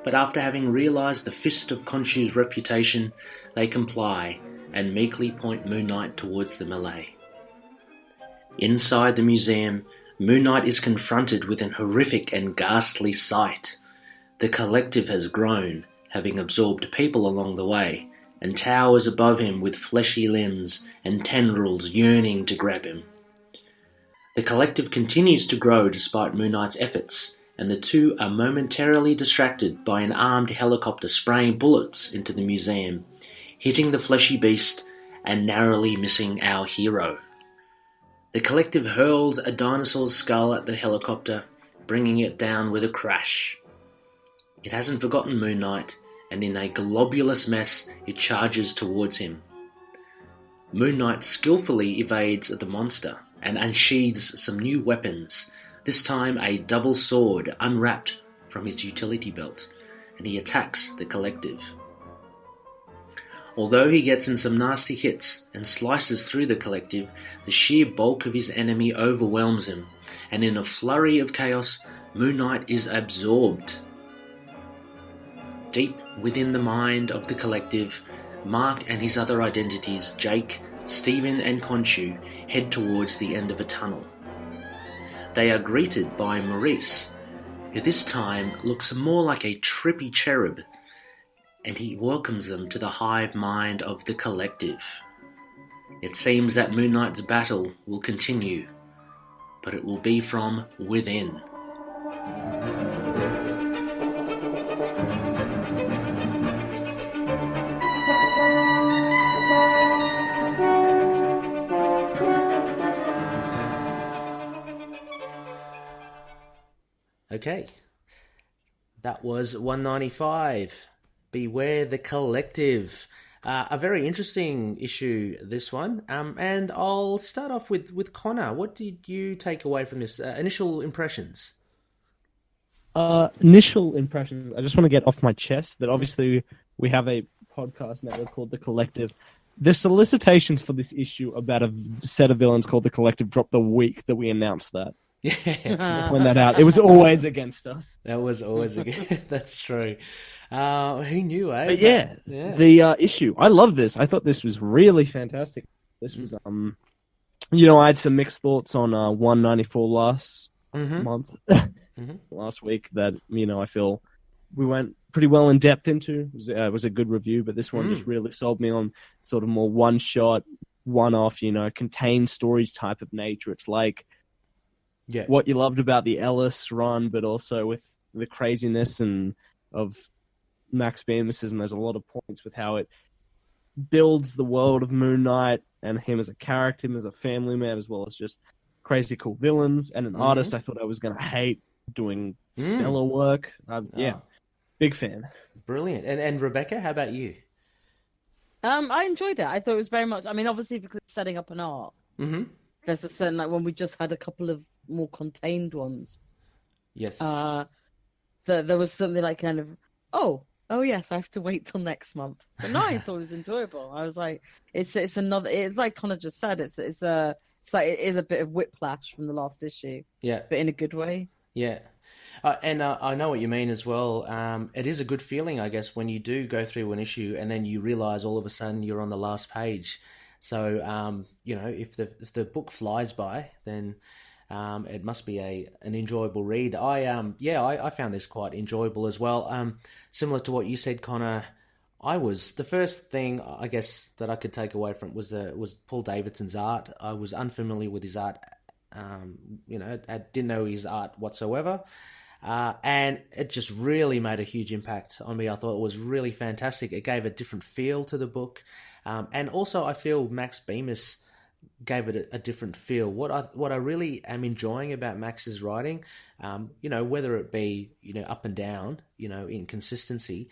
but after having realised the fist of Khonshu's reputation, they comply and meekly point Moon Knight towards the melee. Inside the museum, Moon Knight is confronted with an horrific and ghastly sight. The Collective has grown, having absorbed people along the way, and towers above him with fleshy limbs and tendrils yearning to grab him. The Collective continues to grow despite Moon Knight's efforts, and the two are momentarily distracted by an armed helicopter spraying bullets into the museum, hitting the fleshy beast and narrowly missing our hero. The Collective hurls a dinosaur's skull at the helicopter, bringing it down with a crash. It hasn't forgotten Moon Knight, and in a globulous mess, it charges towards him. Moon Knight skillfully evades the monster and unsheathes some new weapons, this time a double sword unwrapped from his utility belt, and he attacks the Collective. Although he gets in some nasty hits and slices through the collective, the sheer bulk of his enemy overwhelms him, and in a flurry of chaos, Moon Knight is absorbed. Deep within the mind of the collective, Mark and his other identities, Jake, Stephen and Khonshu, head towards the end of a tunnel. They are greeted by Maurice, who this time looks more like a trippy cherub, and he welcomes them to the hive mind of the collective. It seems that Moon Knight's battle will continue, but it will be from within. Okay, that was 195. Beware the Collective. A very interesting issue, this one. And I'll start off with Connor. What did you take away from this? Initial impressions? Initial impressions. I just want to get off my chest that obviously we have a podcast network called The Collective. The solicitations for this issue about a set of villains called The Collective dropped the week that we announced that. Yeah. Point that out. It was always against us. That was always against. That's true. Who knew, eh? But yeah, the issue. I love this. I thought this was really fantastic. This was, I had some mixed thoughts on 194 last month, last week that, I feel we went pretty well in depth into. It was a good review, but this one just really sold me on sort of more one-shot, one-off, contained stories type of nature. It's like what you loved about the Ellis run, but also with the craziness and of Max Bemis, and there's a lot of points with how it builds the world of Moon Knight and him as a character, him as a family man, as well as just crazy cool villains and an artist I thought I was going to hate doing stellar work. Big fan. Brilliant. And Rebecca, how about you? I enjoyed it. I thought it was very much, obviously because it's setting up an arc. There's a certain, when we just had a couple of more contained ones. Yes. There was something like kind of, oh yes, I have to wait till next month. But no, I thought it was enjoyable. I was like, it's like Connor just said, it is a bit of whiplash from the last issue. Yeah. But in a good way. Yeah. And I know what you mean as well. It is a good feeling, I guess, when you do go through an issue and then you realize all of a sudden you're on the last page. So, if the book flies by, then it must be an enjoyable read. I found this quite enjoyable as well. Similar to what you said, Connor, the first thing I guess that I could take away from it was Paul Davidson's art. I was unfamiliar with his art. I didn't know his art whatsoever. And it just really made a huge impact on me. I thought it was really fantastic. It gave a different feel to the book. And also I feel Max Bemis gave it a different feel. What I really am enjoying about Max's writing, whether it be, up and down, in consistency,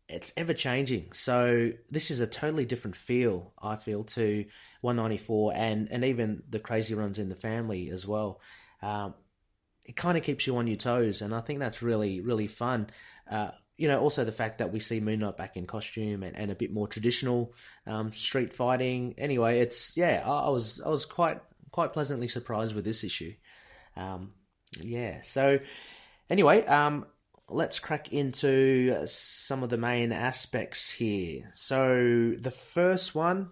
it's ever changing. So this is a totally different feel, I feel, to 194 and even the crazy runs in the family as well. It kind of keeps you on your toes, and I think that's really, really fun. Also the fact that we see Moon Knight back in costume and a bit more traditional street fighting. Anyway, I was quite pleasantly surprised with this issue. So anyway, let's crack into some of the main aspects here. So the first one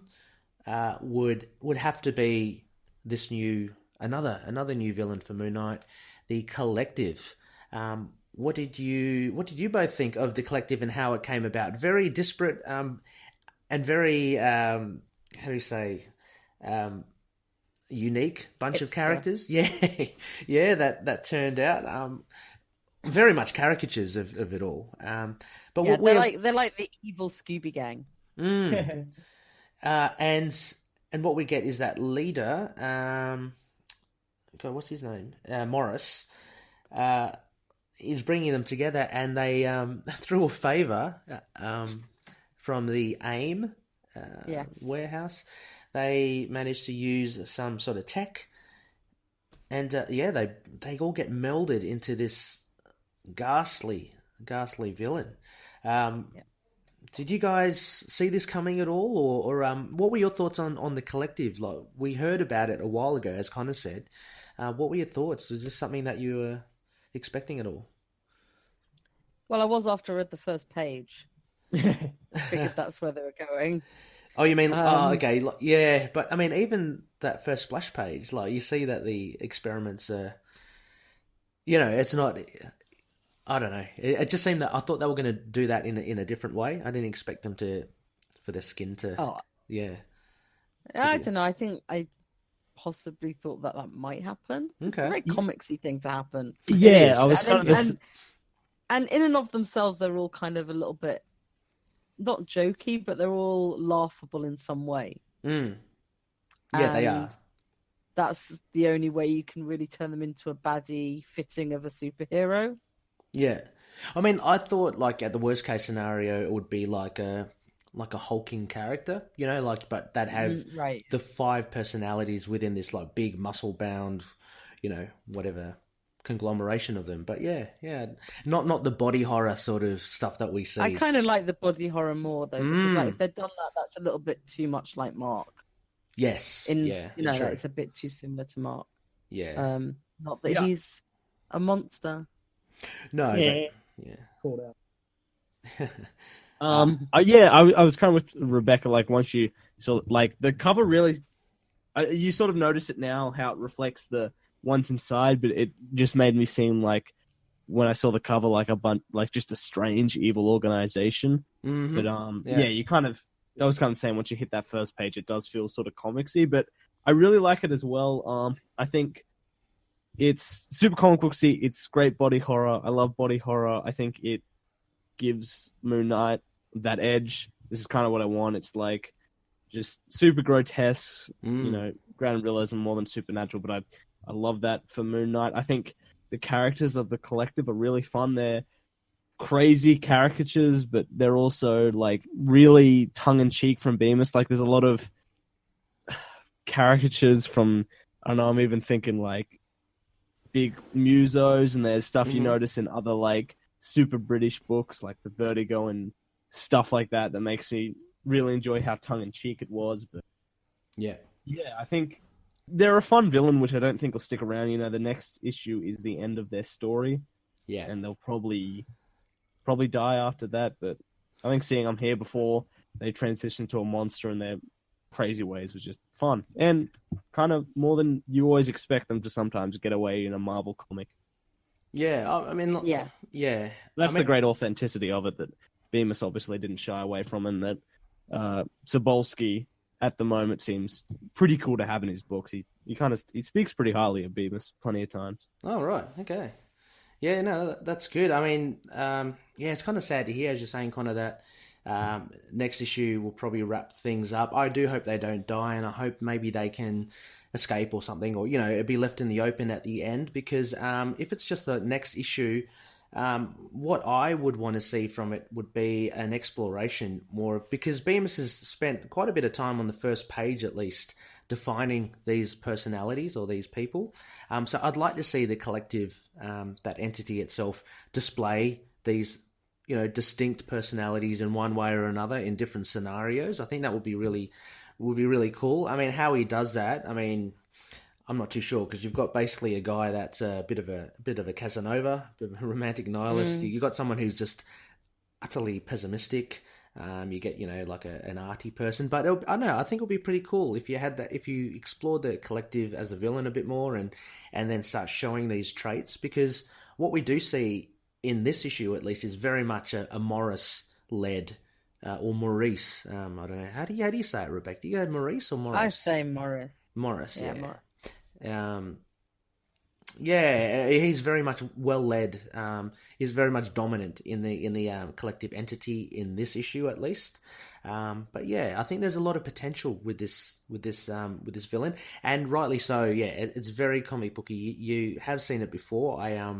would have to be this another new villain for Moon Knight, the Collective. What did you both think of the Collective and how it came about? Very disparate and very unique bunch of characters. Yeah, that turned out very much caricatures of it all. But yeah, they're like the evil Scooby Gang. And what we get is that leader. God, what's his name? Morris. Is bringing them together, and they through a favor from the AIM warehouse, they managed to use some sort of tech, and they all get melded into this ghastly villain. Did you guys see this coming at all, or what were your thoughts on the collective? Like, we heard about it a while ago, as Connor said. What were your thoughts? Was this something that you were expecting at all? Well, I was after I read the first page. I figured that's where they were going. Oh, you mean, okay, yeah, but I mean, even that first splash page, like, you see that the experiments are, it's not, I don't know, it just seemed that I thought they were going to do that in a different way. I didn't expect them for their skin to, yeah. I don't know, I think I possibly thought that might happen. Okay. It's a very comicsy thing to happen. Yeah, I was kind of... And in and of themselves, they're all kind of a little bit, not jokey, but they're all laughable in some way. Mm. Yeah, they are. That's the only way you can really turn them into a baddie fitting of a superhero. Yeah. I mean, I thought, like, at the worst case scenario, it would be like a hulking character, but they'd have the 5 personalities within this, like, big muscle-bound, whatever conglomeration of them. But yeah, not the body horror sort of stuff that we see. I kind of like the body horror more though, because like, if they'd done that, that's a little bit too much like Mark. Yes, it's a bit too similar to Mark. Yeah, not that he's a monster. No, yeah, called out. I was kind of with Rebecca. Like, once you saw, like, the cover really, you sort of notice it now how it reflects the ones inside, but it just made me seem like, when I saw the cover, like just a strange evil organization. Mm-hmm. But you kind of, I was kind of saying, once you hit that first page, it does feel sort of comicsy, but I really like it as well. I think it's super comic booksy. It's great body horror. I love body horror. I think it gives Moon Knight that edge. This is kind of what I want. It's like just super grotesque, ground realism more than supernatural, but I love that for Moon Knight. I think the characters of the collective are really fun. They're crazy caricatures, but they're also, like, really tongue-in-cheek from Bemis. Like, there's a lot of caricatures from, I don't know, I'm even thinking, like, big musos, and there's stuff you notice in other, like, super British books, like the Vertigo and stuff like that makes me really enjoy how tongue-in-cheek it was. But yeah, I think they're a fun villain, which I don't think will stick around. The next issue is the end of their story. Yeah. And they'll probably die after that, but I think seeing them here before they transition to a monster in their crazy ways was just fun. And kind of more than you always expect them to sometimes get away in a Marvel comic. Yeah, I mean... Yeah. That's the great authenticity of it that Bemis obviously didn't shy away from, and that Sobolski at the moment seems pretty cool to have in his books. He speaks pretty highly of Bemis plenty of times. Oh, right. Okay. Yeah, no, that's good. I mean, it's kind of sad to hear, as you're saying, Connor, that next issue will probably wrap things up. I do hope they don't die, and I hope maybe they can escape or something, or, it'd be left in the open at the end, because if it's just the next issue, what I would want to see from it would be an exploration more, because Bemis has spent quite a bit of time on the first page, at least, defining these personalities or these people. So I'd like to see the collective, that entity itself, display these, distinct personalities in one way or another in different scenarios. I think that would be really cool. I mean, how he does that, I mean, I'm not too sure, because you've got basically a guy that's a bit of a Casanova, a bit of a romantic nihilist. You've got someone who's just utterly pessimistic. You get, like an arty person. But I don't know, I think it would be pretty cool if you had that, if you explored the collective as a villain a bit more, and then start showing these traits, because what we do see in this issue, at least, is very much a Morris-led. Or Maurice. I don't know. How do you say it, Rebecca? Do you go Maurice or Morris? I say Morris. Morris, yeah. Morris. He's very much well led. He's very much dominant in the collective entity in this issue, at least. But yeah, I think there's a lot of potential with this villain, and rightly so. Yeah, it's very comic booky. You have seen it before. I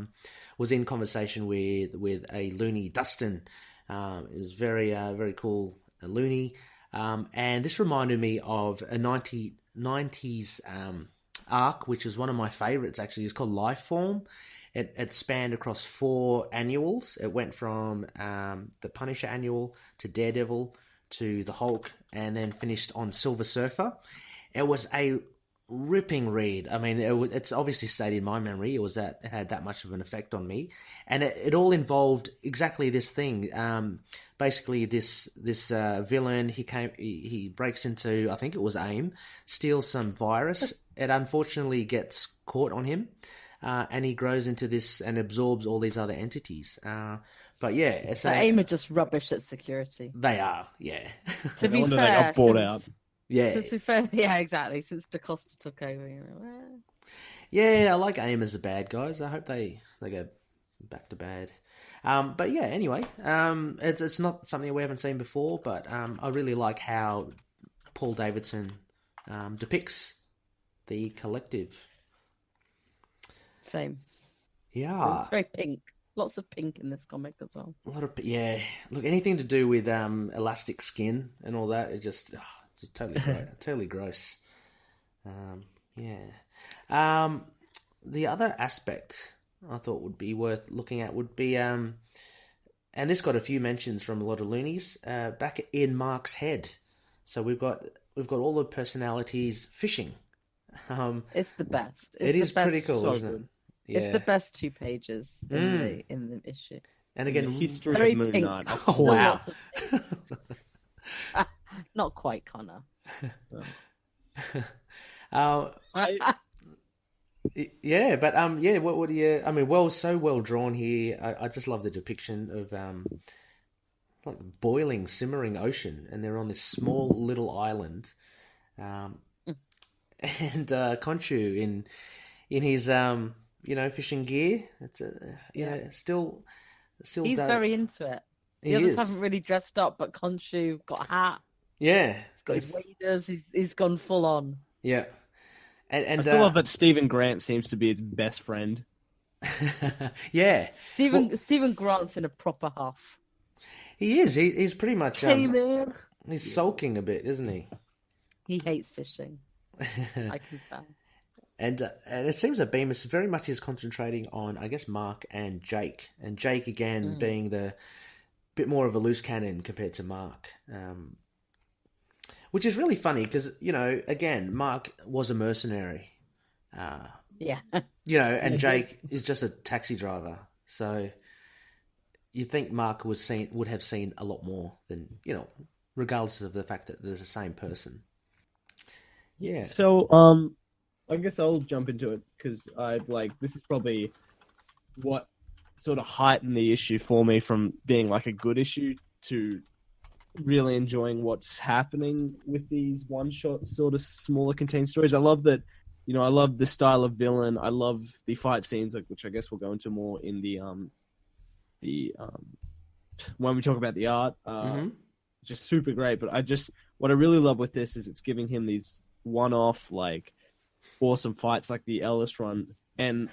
was in conversation with a Looney, Dustin. It was very cool, a Looney, and this reminded me of a 90s arc, which is one of my favorites, actually. It's called Lifeform, it spanned across 4 annuals. It went from the Punisher annual to Daredevil to the Hulk, and then finished on Silver Surfer. It was a ripping read. I mean, it's obviously stayed in my memory. It had that much of an effect on me, and it all involved exactly this thing. Basically, this villain, he breaks into, I think it was AIM, steals some virus. It unfortunately gets caught on him, and he grows into this and absorbs all these other entities. But yeah, So AIM are just rubbish at security. They are, yeah. To be No wonder fair, they got bought out. Yeah. To be fair, yeah, exactly. Since DaCosta took over, Yeah, I like AIM as the bad guys. I hope they go back to bad. But yeah, anyway, it's not something we haven't seen before, but I really like how Paul Davidson depicts the Collective. Same. Yeah. It's very pink. Lots of pink in this comic as well. A lot of, yeah. Look, anything to do with elastic skin and all that, it's just totally gross. Totally gross. Yeah. The other aspect I thought would be worth looking at would be, and this got a few mentions from a lot of Loonies, back in Mark's head. So we've got all the personalities fishing. It's the best. It is pretty cool, so isn't it? good. Yeah. It's the best 2 pages in the issue. And again, History Very of Moon pink. Knight. Oh, wow. Not quite, Connor. Yeah, but yeah, what do you? I mean, so well drawn here. I just love the depiction of like boiling, simmering ocean, and they're on this small little island. And Khonshu in his fishing gear. It's still He's very into it. The others haven't really dressed up, but Khonshu got a hat. Yeah, He's got his waders. He's gone full on. Yeah. And I still love that Stephen Grant seems to be his best friend. Yeah. Stephen Grant's in a proper huff. He is. He's pretty much. Hey, man. He's sulking a bit, isn't he? He hates fishing. I can tell. And it seems that Bemis very much is concentrating on, I guess, Mark and Jake. And Jake, again, being the bit more of a loose cannon compared to Mark. Which is really funny because, again, Mark was a mercenary. Yeah. And Jake is just a taxi driver. So you'd think Mark would have seen a lot more than, regardless of the fact that they're the same person. Yeah. So, I guess I'll jump into it because this is probably what sort of heightened the issue for me from being like a good issue to really enjoying what's happening with these one-shot sort of smaller contained stories. I love that, I love the style of villain. I love the fight scenes, which I guess we'll go into more in the when we talk about the art. Just super great. But what I really love with this is it's giving him these one-off, awesome fights like the Ellis run, and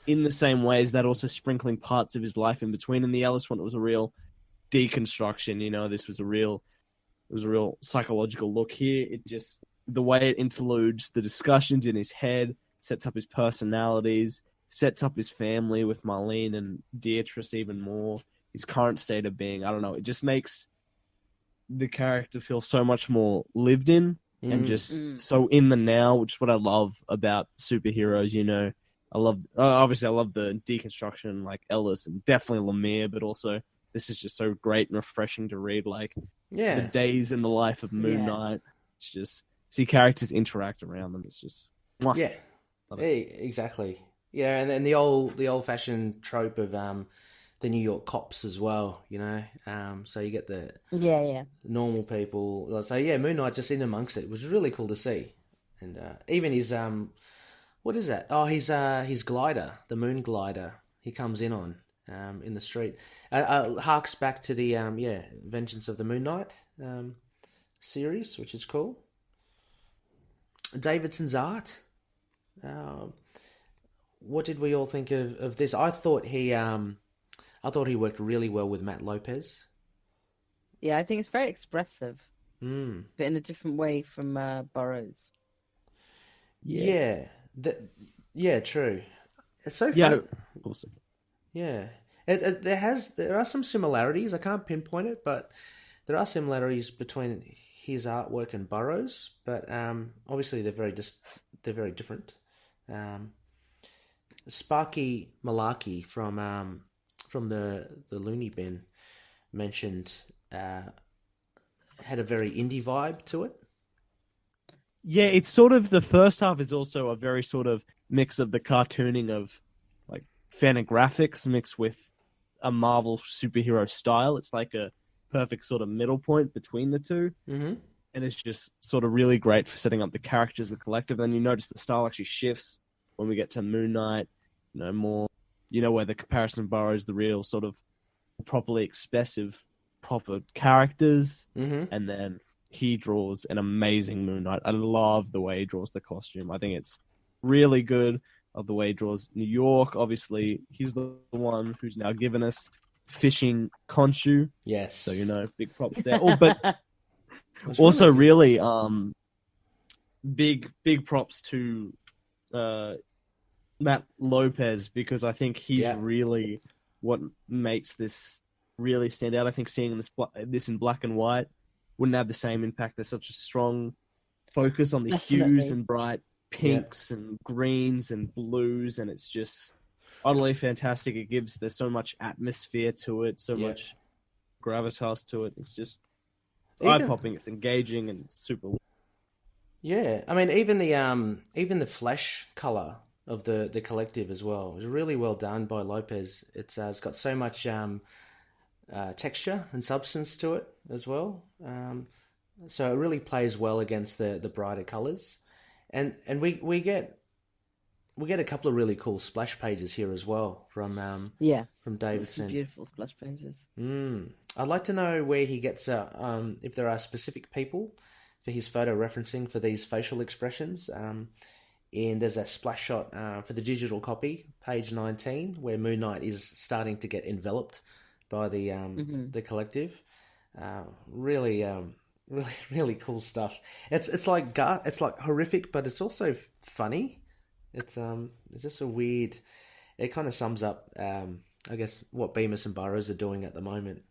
in the same way as that also sprinkling parts of his life in between. In the Ellis one, it was a real deconstruction, this was a real psychological look. Here it just, the way it interludes the discussions in his head, sets up his personalities, sets up his family with Marlene and Beatrice even more, his current state of being. I don't know, it just makes the character feel so much more lived in and just so in the now, which is what I love about superheroes. I love the deconstruction like Ellis and definitely Lemire, but also this is just so great and refreshing to read, the days in the life of Moon Knight. It's just see characters interact around them. It's just exactly. Yeah, and then the old fashioned trope of the New York cops as well. So you get the normal people. So Moon Knight just in amongst it, which is really cool to see. And even his what is that? Oh, his glider, the moon glider. He comes in on. In the street. Harks back to the Vengeance of the Moon Knight series, which is cool. Davidson's art. What did we all think of this? I thought he worked really well with Matt Lopez. Yeah, I think it's very expressive, but in a different way from Burroughs. Yeah, true. It's so Yeah, funny. awesome. Yeah, there are some similarities. I can't pinpoint it, but there are similarities between his artwork and Burroughs. But obviously they're very different. Sparky Malarkey from the Looney Bin mentioned had a very indie vibe to it. Yeah, it's sort of the first half is also a very sort of mix of the cartooning of like Fantagraphics mixed with a Marvel superhero style. It's like a perfect sort of middle point between the two. Mm-hmm. And it's just sort of really great for setting up the characters, the collective. And you notice the style actually shifts when we get to Moon Knight, more, where the comparison borrows the real sort of properly expressive, proper characters. Mm-hmm. And then he draws an amazing Moon Knight. I love the way he draws the costume. I think it's really good. Of the way he draws New York. Obviously, he's the one who's now given us fishing Khonshu. Yes. So, big props there. But also really big props to Matt Lopez, because I think he's really what makes this really stand out. I think seeing this in black and white wouldn't have the same impact. There's such a strong focus on the hues and bright pinks and greens and blues, and it's just utterly fantastic. There's so much atmosphere to it, so much gravitas to it. It's just eye-popping, it's engaging, and it's super. Yeah, I mean, even the flesh color of the collective as well was really well done by Lopez. It's got so much texture and substance to it as well. So it really plays well against the brighter colors, and we get a couple of really cool splash pages here as well from Davidson. Beautiful splash pages. I'd like to know where he gets if there are specific people for his photo referencing for these facial expressions. And there's a splash shot for the digital copy, page 19, where Moon Knight is starting to get enveloped by the collective. Really cool stuff. It's like horrific, but it's also funny. It's just a weird. It kind of sums up, I guess, what Bemis and Burroughs are doing at the moment.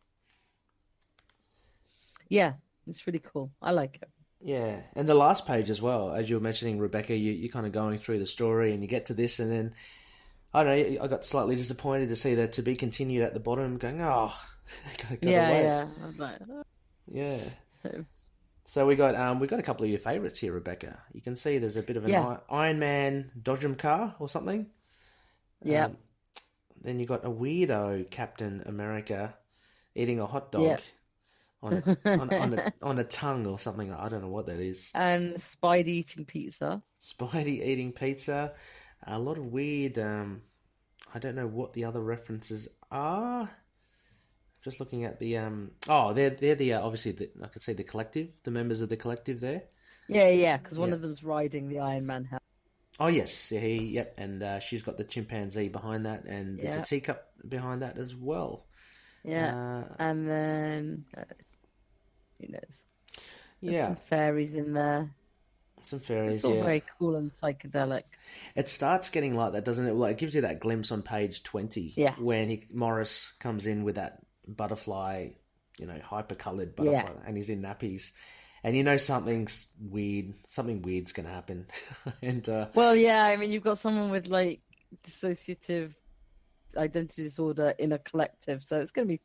Yeah, it's really cool. I like it. Yeah, and the last page as well, as you were mentioning, Rebecca, you're kind of going through the story and you get to this, and then, I don't know, I got slightly disappointed to see that to be continued at the bottom, going, oh, gotta wait. Yeah, I was like, oh. Yeah. So we got a couple of your favourites here, Rebecca. You can see there's a bit of an Iron Man Dodgem car or something. Yeah. Then you got a weirdo Captain America eating a hot dog. On a tongue or something. I don't know what that is. And Spidey eating pizza. Spidey eating pizza. A lot of weird. I don't know what the other references are. Just looking at the. They're the obviously I could see the collective, the members of the collective there. Yeah, because one of them's riding the Iron Man helmet. Oh yes, and she's got the chimpanzee behind that, and there's a teacup behind that as well. Yeah, and then who knows? There's some fairies in there. Some fairies, it's all very cool and psychedelic. It starts getting like that, doesn't it? Like, it gives you that glimpse on page 20, when Morris comes in with that butterfly, hyper-coloured butterfly, and he's in nappies, and something's weird. Something weird's going to happen. And I mean, you've got someone with like dissociative identity disorder in a collective, so it's going to be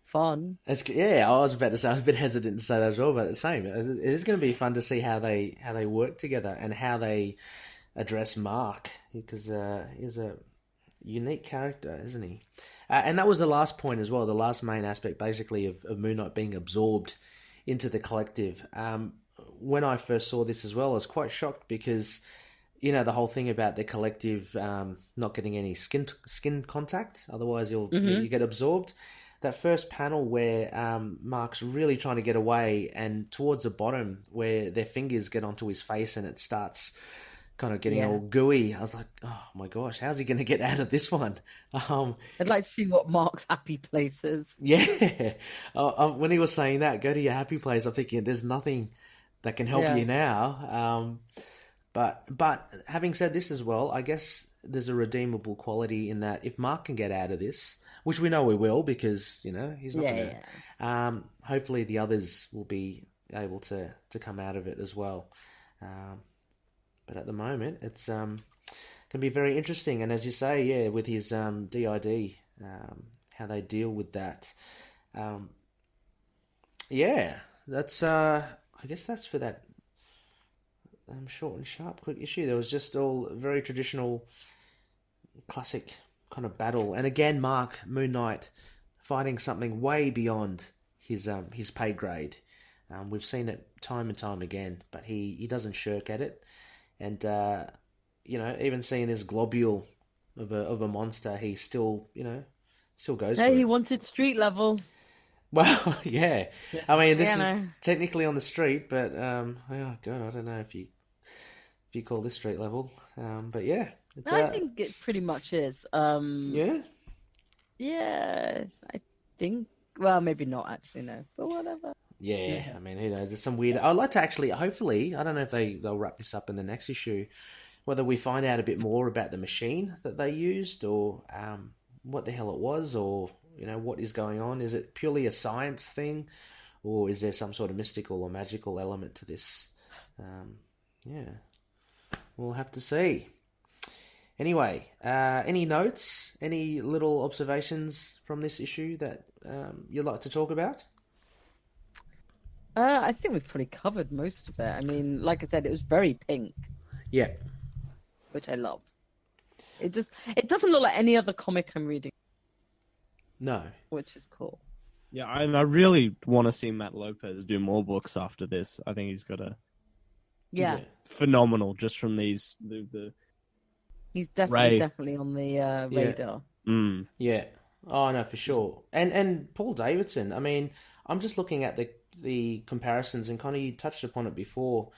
fun. I was about to say, I was a bit hesitant to say that as well, but the same, it is going to be fun to see how they work together and how they address Mark, because he's a unique character, isn't he? And that was the last point as well, the last main aspect basically of Moon Knight being absorbed into the collective. When I first saw this as well, I was quite shocked because the whole thing about the collective not getting any skin contact, otherwise you get absorbed. That first panel where Mark's really trying to get away, and towards the bottom where their fingers get onto his face and it starts kind of getting all gooey. I was like, oh my gosh, how's he going to get out of this one? I'd like to see what Mark's happy place is. Yeah. When he was saying that, go to your happy place, I'm thinking there's nothing that can help you now. But having said this as well, I guess there's a redeemable quality in that if Mark can get out of this, which we know he will because, he's not going to... hopefully the others will be able to come out of it as well. But at the moment, it's can be very interesting. And as you say, with his DID, how they deal with that. That's... I guess that's for that short and sharp, quick issue. There was just all very traditional, classic kind of battle. And again, Mark, Moon Knight, fighting something way beyond his pay grade. We've seen it time and time again, but he doesn't shirk at it. And, even seeing this globule of a monster, he still goes for it. He wanted street level. Well, yeah. I mean, this is technically on the street, but oh god, I don't know if you call this street level. But yeah, I think it pretty much is. Yeah. Yeah, I think. Well, maybe not actually, no, but whatever. Yeah, I mean, who knows? There's some weird. I'd like to actually, hopefully, I don't know if they'll wrap this up in the next issue, whether we find out a bit more about the machine that they used, or what the hell it was, or what is going on. Is it purely a science thing, or is there some sort of mystical or magical element to this? We'll have to see. Anyway, any notes, any little observations from this issue that you'd like to talk about? I think we've probably covered most of it. I mean, like I said, it was very pink. Yeah. Which I love. It doesn't look like any other comic I'm reading. No. Which is cool. Yeah, I really want to see Matt Lopez do more books after this. I think he's got he's phenomenal just from these He's definitely on the radar. Yeah. Oh no, for sure. And Paul Davidson. I mean, I'm just looking at the comparisons, and kind of you touched upon it before.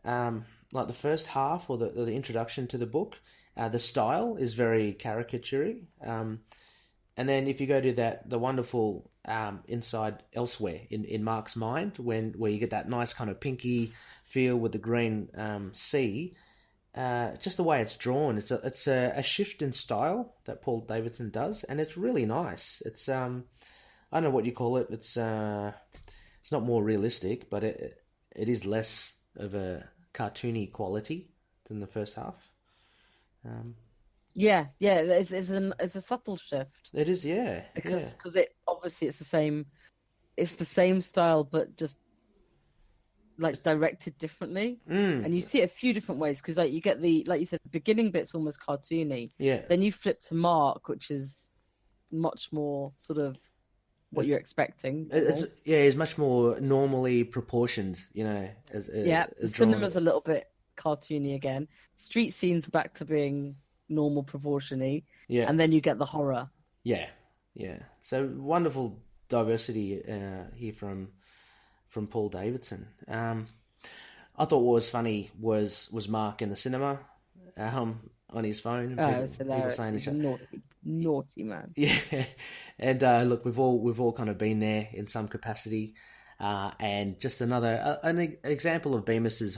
Like the first half or the introduction to the book, the style is very caricature-y. And then if you go to the wonderful Inside Elsewhere in Mark's mind, where you get that nice kind of pinky feel with the green sea, just the way it's drawn, it's a shift in style that Paul Davidson does, and it's really nice. It's I don't know what you call it. It's not more realistic, but it is less of a cartoony quality than the first half. It's a subtle shift. It is, yeah, because it's the same style, but just like directed differently. And you see it a few different ways, because like you get like you said, the beginning bit's almost cartoony. Yeah. Then you flip to Mark, which is much more sort of what you're expecting. It's much more normally proportioned, the cinema's a little bit cartoony again. Street scenes back to being normal proportiony, and then you get the horror. Yeah. So wonderful diversity here from Paul Davidson. I thought what was funny was Mark in the cinema on his phone. People saying naughty man. Yeah, and look, we've all kind of been there in some capacity. And just another an example of Bemis's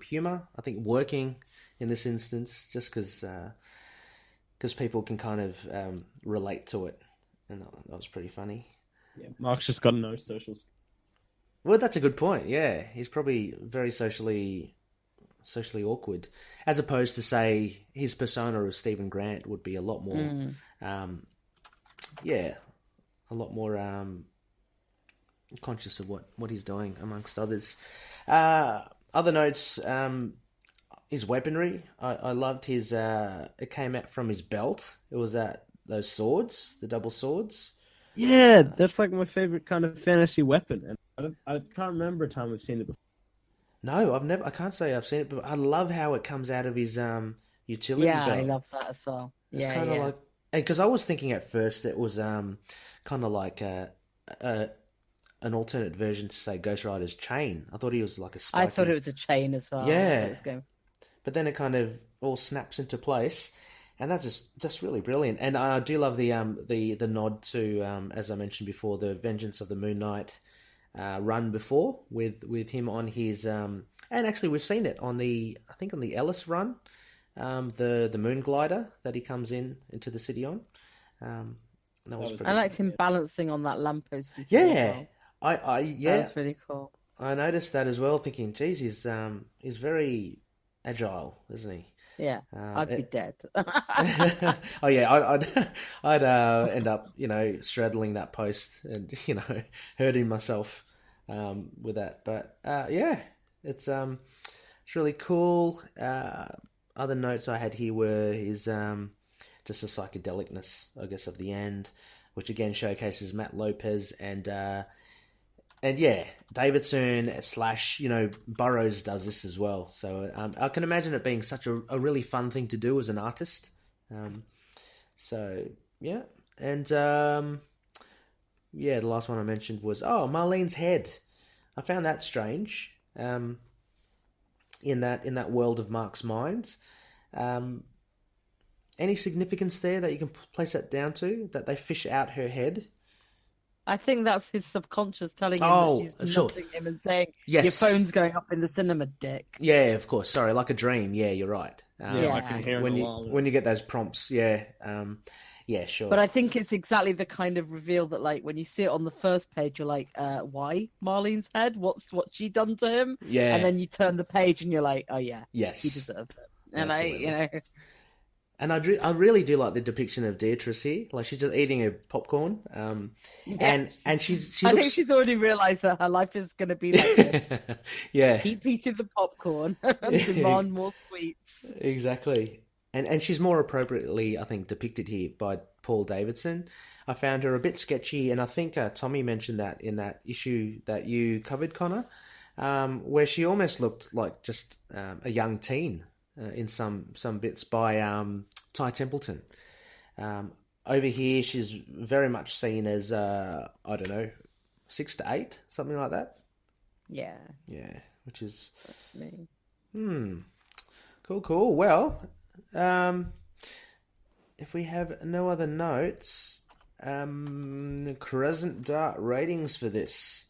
humor, I think, working in this instance, just because people can kind of relate to it, and that was pretty funny. Yeah, Mark's just got no socials. Well, that's a good point. Yeah, he's probably very socially awkward, as opposed to, say, his persona of Stephen Grant would be a lot more, a lot more conscious of what he's doing, amongst others. Other notes, his weaponry. I loved his. It came out from his belt. It was those swords, the double swords. Yeah, that's like my favorite kind of fantasy weapon, and I can't remember a time I've seen it before. No, I can't say I've seen it, but I love how it comes out of his utility belt. Yeah, I love that as well. It's kind of like, because I was thinking at first it was kind of like an alternate version to, say, Ghost Rider's chain. I thought he was like a spiky... I thought it was a chain as well. Yeah, but then it kind of all snaps into place, and that's just really brilliant. And I do love the nod to, as I mentioned before, the Vengeance of the Moon Knight run before with him on his and actually we've seen it on the Ellis run the moon glider that he comes into the city on. That was pretty. I liked him balancing on that lamppost. Yeah, That was really cool. I noticed that as well. Thinking, geez, he's very agile, isn't he? Yeah, I'd be dead. Oh yeah, I'd end up straddling that post and hurting myself with that. But yeah, it's really cool. Other notes I had here were his just the psychedelicness, I guess, of the end, which again showcases Matt Lopez and yeah, Davidson / Burroughs does this as well. So I can imagine it being such a really fun thing to do as an artist. So yeah, and yeah, the last one I mentioned was Marlene's head. I found that strange. In that world of Mark's mind, any significance there that you can place that down to? That they fish out her head. I think that's his subconscious telling him that she's nudging him and saying, yes, your phone's going up in the cinema, dick. Yeah, of course. Sorry, like a dream. Yeah, you're right. Yeah, I can hear when you get those prompts. Yeah, yeah, sure. But I think it's exactly the kind of reveal that, like, when you see it on the first page, you're like, why Marlene's head? What's she done to him? Yeah. And then you turn the page and you're like, oh yeah, yes, he deserves it. And absolutely. And I really do like the depiction of Beatrice here. Like, she's just eating her popcorn. And she I think she's already realised that her life is going to be like this. Yeah. Keep eating the popcorn and demand more sweets. Exactly. And she's more appropriately, I think, depicted here by Paul Davidson. I found her a bit sketchy, and I think Tommy mentioned that in that issue that you covered, Connor, where she almost looked like just a young teen. In some bits by Ty Templeton. Over here, she's very much seen as, I don't know, 6 to 8, something like that. Yeah. Yeah, which is... That's me. Cool. Well, if we have no other notes, Crescent Dart ratings for this.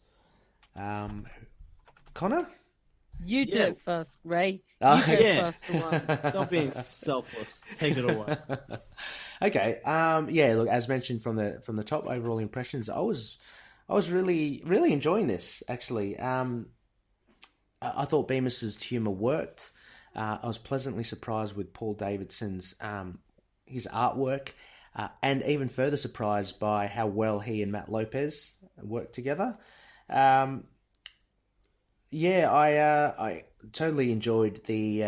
Connor? You do it first, Ray. You go first for one. Stop being selfless. Take it away. Okay. Yeah. Look, as mentioned from the top, overall impressions, I was really enjoying this. Actually, I thought Bemis's humour worked. I was pleasantly surprised with Paul Davidson's his artwork, and even further surprised by how well he and Matt Lopez worked together. Yeah, I totally enjoyed the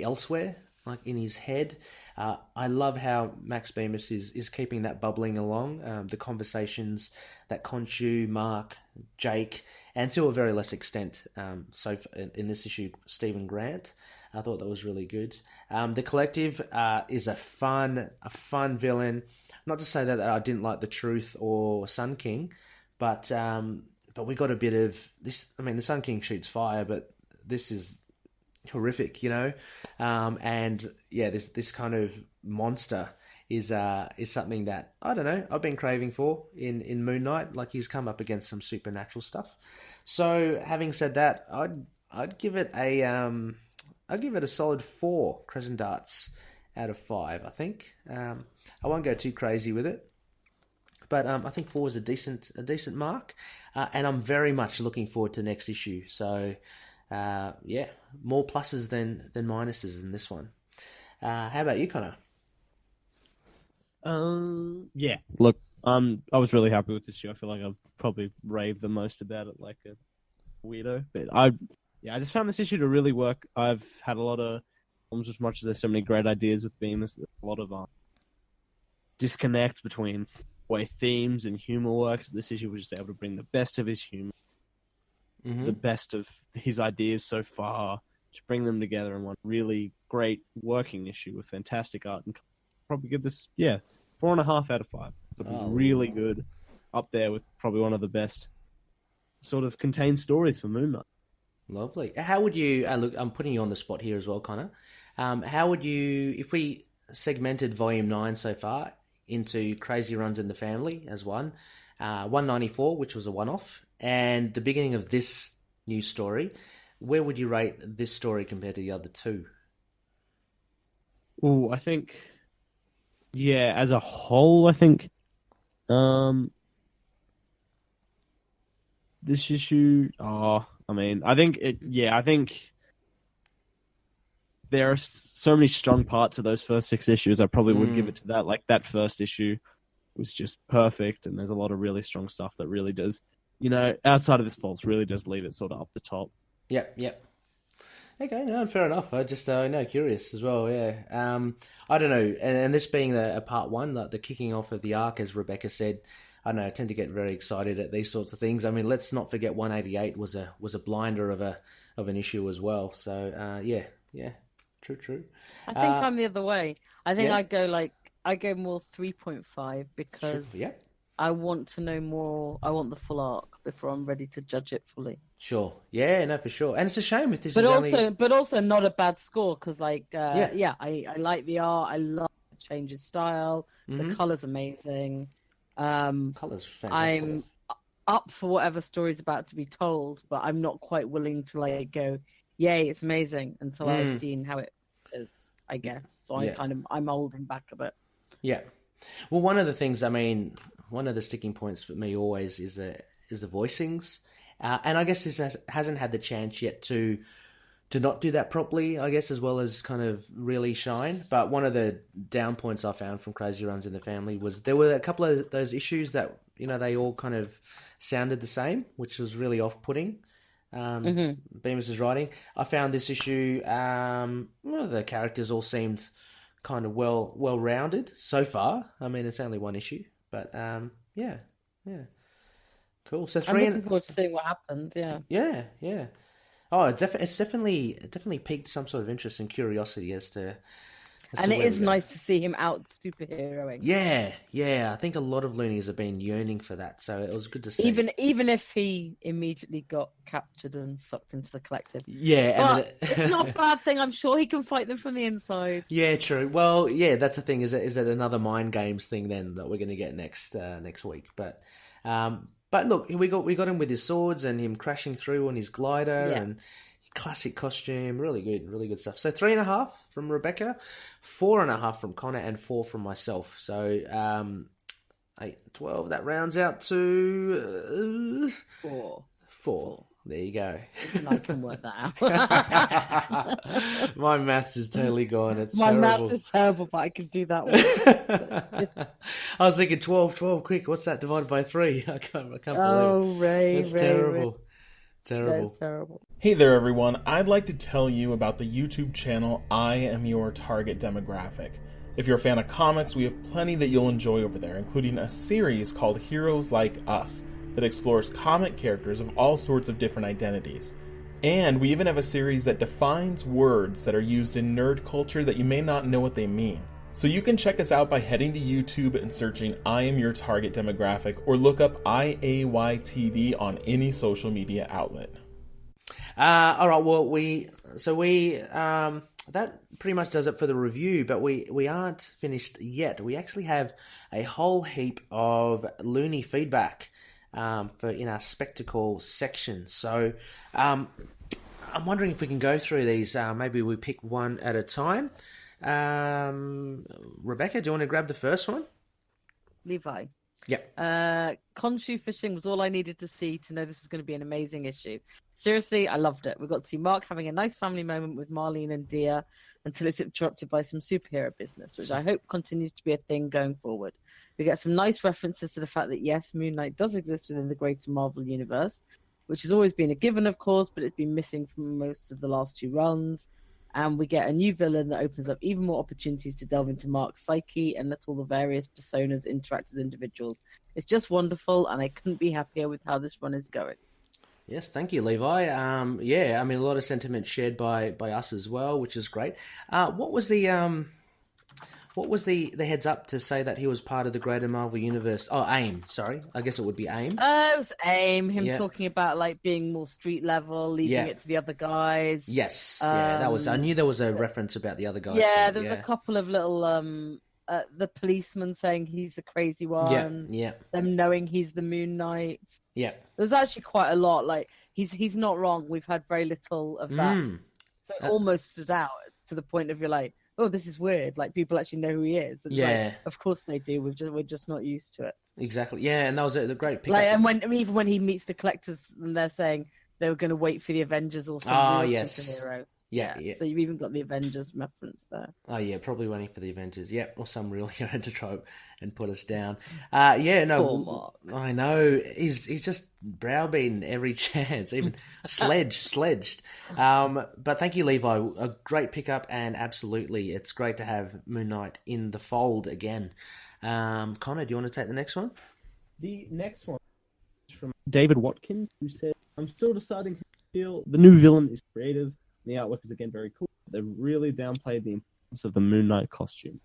elsewhere, like in his head. I love how Max Bemis is keeping that bubbling along. The conversations that Khonshu, Mark, Jake, and to a very less extent, so in this issue, Stephen Grant. I thought that was really good. The Collective is a fun villain. Not to say that I didn't like The Truth or Sun King, but we got a bit of this. I mean, the Sun King shoots fire, but this is horrific, and yeah, this kind of monster is something that I don't know, I've been craving for in Moon Knight. Like, he's come up against some supernatural stuff. So having said that, I'd give it a solid 4 Crescent Darts out of 5. I think I won't go too crazy with it. But I think 4 is a decent mark, and I'm very much looking forward to next issue. So, yeah, more pluses than minuses in this one. How about you, Connor? Yeah. Look, I was really happy with this issue. I feel like I've probably raved the most about it, like a weirdo. But I just found this issue to really work. I've had a lot of problems, as much as there's so many great ideas with Bemis. There's a lot of disconnect between way themes and humor works. This issue was just able to bring the best of his humor, the best of his ideas so far, to bring them together in one really great working issue with fantastic art, and probably give this 4.5 out of 5. It'll be really good, up there with probably one of the best sort of contained stories for Moon Knight. Lovely. How would you look? I'm putting you on the spot here as well, Connor. How would you, if we segmented Volume 9 so far into Crazy Runs in the Family as one, 194, which was a one-off, and the beginning of this new story, where would you rate this story compared to the other two? Oh, I think, yeah, as a whole, I think, this issue. Oh, I mean, I think it. Yeah, I think there are so many strong parts of those first 6 issues. I probably would give it to that. Like that first issue was just perfect, and there's a lot of really strong stuff that really does, outside of this false, really does leave it sort of up the top. Yep. Okay, no, fair enough. I just curious as well. Yeah, I don't know, and this being a part 1, like the kicking off of the arc, as Rebecca said, I don't know. I tend to get very excited at these sorts of things. I mean, let's not forget 188 was a blinder of an issue as well. So yeah, true. I think I'm the other way. I think I go more 3.5 because I want to know more. I want the full arc before I'm ready to judge it fully. Sure. Yeah, no, for sure. And it's a shame if this but also not a bad score because I like the art. I love the change of style. The color's amazing. Color's fantastic. I'm up for whatever story's about to be told, but I'm not quite willing to go, yay, it's amazing until I've seen how it is, I guess. So I'm holding back a bit. Yeah. Well, one of the things, one of the sticking points for me always is the voicings. And I guess this hasn't had the chance yet to not do that properly, I guess, as well as kind of really shine. But one of the down points I found from Crazy Runs in the Family was there were a couple of those issues that, they all kind of sounded the same, which was really off-putting. Bemis' writing. I found this issue, the characters all seemed kind of well-rounded so far. I mean, it's only one issue, but yeah. Cool. So I'm looking forward to seeing what happens. Yeah. Oh, it's definitely piqued some sort of interest and curiosity as to. And it is nice to see him out superheroing. Yeah. I think a lot of Loonies have been yearning for that, so it was good to see. Even if he immediately got captured and sucked into the collective. Yeah, but it's not a bad thing. I'm sure he can fight them from the inside. Yeah, true. Well, yeah, that's the thing. Is it another mind games thing then that we're going to get next week? But look, we got him with his swords and him crashing through on his glider and classic costume. Really good stuff. So 3.5 from Rebecca, 4.5 from Connor, and 4 from myself. So 8, 12. That rounds out to 4. There you go. I can work that out. My maths is totally gone. It's My terrible. maths is terrible, but I can do that one. I was thinking 12, quick. What's that divided by 3? I can't believe it. Oh, Ray. That's terrible. Terrible. That's terrible. Hey there, everyone. I'd like to tell you about the YouTube channel I Am Your Target Demographic. If you're a fan of comics, we have plenty that you'll enjoy over there, including a series called Heroes Like Us that explores comic characters of all sorts of different identities. And we even have a series that defines words that are used in nerd culture that you may not know what they mean. So you can check us out by heading to YouTube and searching I Am Your Target Demographic, or look up IAYTD on any social media outlet. All right, well, that pretty much does it for the review, but we aren't finished yet. We actually have a whole heap of Looney feedback for in our Spectacle section. So I'm wondering if we can go through these. Maybe we pick one at a time. Rebecca, do you want to grab the first one? Levi. Yep. Khonshu fishing was all I needed to see to know this was going to be an amazing issue. Seriously, I loved it. We got to see Mark having a nice family moment with Marlene and Dia until it's interrupted by some superhero business, which I hope continues to be a thing going forward. We get some nice references to the fact that, yes, Moon Knight does exist within the greater Marvel universe, which has always been a given, of course, but it's been missing from most of the last 2 runs. And we get a new villain that opens up even more opportunities to delve into Mark's psyche and let all the various personas interact as individuals. It's just wonderful, and I couldn't be happier with how this run is going. Yes, thank you, Levi. Yeah, I mean, a lot of sentiment shared by us as well, which is great. What was the heads up to say that he was part of the greater Marvel universe? Oh, AIM. Sorry, I guess it would be AIM. It was AIM. Him talking about being more street level, leaving it to the other guys. Yes, that was. I knew there was a reference about the there was a couple of little the policeman saying he's the crazy one. Yeah. Them knowing he's the Moon Knight. Yeah. There's actually quite a lot. He's not wrong. We've had very little of that, so it almost stood out to the point of you're like, oh, this is weird. Like people actually know who he is. It's Yeah. like, of course they do. We're just not used to it. Exactly. Yeah, and that was the great pickup. Like, and even when he meets the collectors, and they're saying they were going to wait for the Avengers or some real superhero. Yeah. So you've even got the Avengers reference there. Oh yeah, probably waiting for the Avengers. Yeah, or some real hero to try and put us down. Yeah, no, Poor Mark. I know he's just browbeaten every chance, even sledged. But thank you, Levi. A great pickup, and absolutely, it's great to have Moon Knight in the fold again. Connor, do you want to take the next one? The next one is from David Watkins, who said, "I'm still deciding how to feel. The new villain is creative. The artwork is again very cool. They've really downplayed the importance of the Moon Knight costume."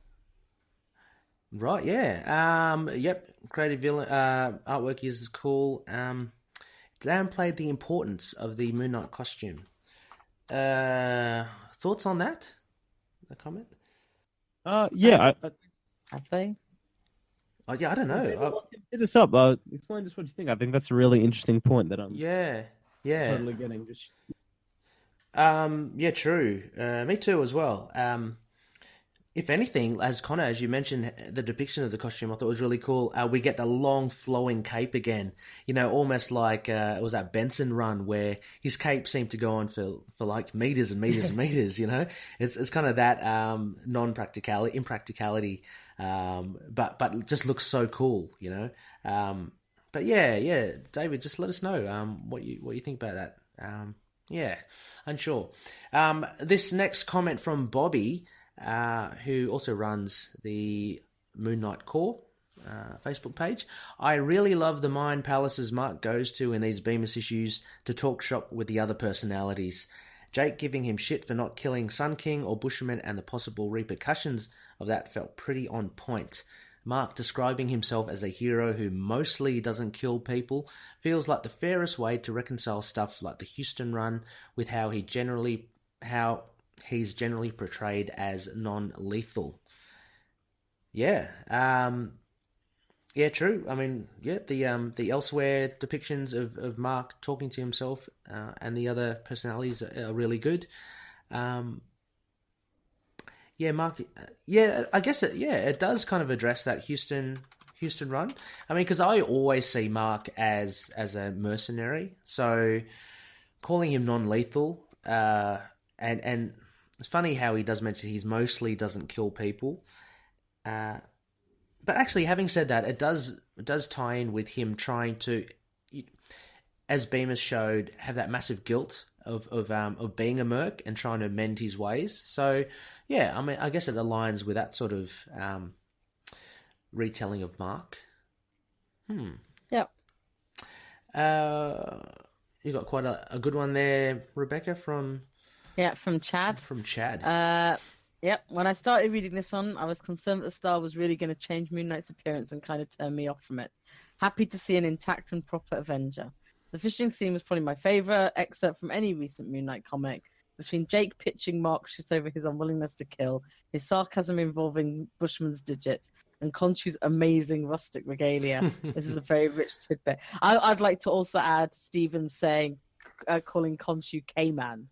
Right, yeah. Yep, creative villain artwork is cool. Downplayed the importance of the Moon Knight costume. Thoughts on that? A comment? Yeah. Have they? Oh, yeah, I don't know. Hit us up. Explain just what you think. I think that's a really interesting point that I'm Yeah. totally getting. Just... Yeah, true. Me too as well. If anything, as you mentioned, the depiction of the costume I thought was really cool. We get the long flowing cape again. You know, almost like it was that Benson run where his cape seemed to go on for like meters and meters and meters. You know, it's kind of that impracticality, but just looks so cool. You know, but yeah, David, just let us know what you think about that. Yeah, unsure. This next comment from Bobby, who also runs the Moon Knight Core Facebook page. "I really love the mind palaces Mark goes to in these Bemis issues to talk shop with the other personalities. Jake giving him shit for not killing Sun King or Busherman and the possible repercussions of that felt pretty on point. Mark describing himself as a hero who mostly doesn't kill people feels like the fairest way to reconcile stuff like the Houston run with how he's generally portrayed as non-lethal." Yeah, yeah, true. I mean, yeah, the elsewhere depictions of Mark talking to himself and the other personalities are really good. Yeah, Mark. Yeah, I guess it does kind of address that Houston run. I mean, because I always see Mark as a mercenary, so calling him non-lethal, and it's funny how he does mention he mostly doesn't kill people. But actually, having said that, it does tie in with him trying to, as Bemis showed, have that massive guilt of being a merc and trying to mend his ways. So yeah, I mean, I guess it aligns with that sort of retelling of Mark. Yep. You got quite a good one there, Rebecca, from Chad. From Chad. Yep. When I started reading this one, I was concerned that the star was really going to change Moon Knight's appearance and kind of turn me off from it. Happy to see an intact and proper Avenger. The fishing scene was probably my favourite excerpt from any recent Moon Knight comic. Between Jake pitching Mark shit over his unwillingness to kill, his sarcasm involving Bushman's digits, and Conchu's amazing rustic regalia, this is a very rich tidbit. I'd like to also add Stephen calling Conchu K-Man.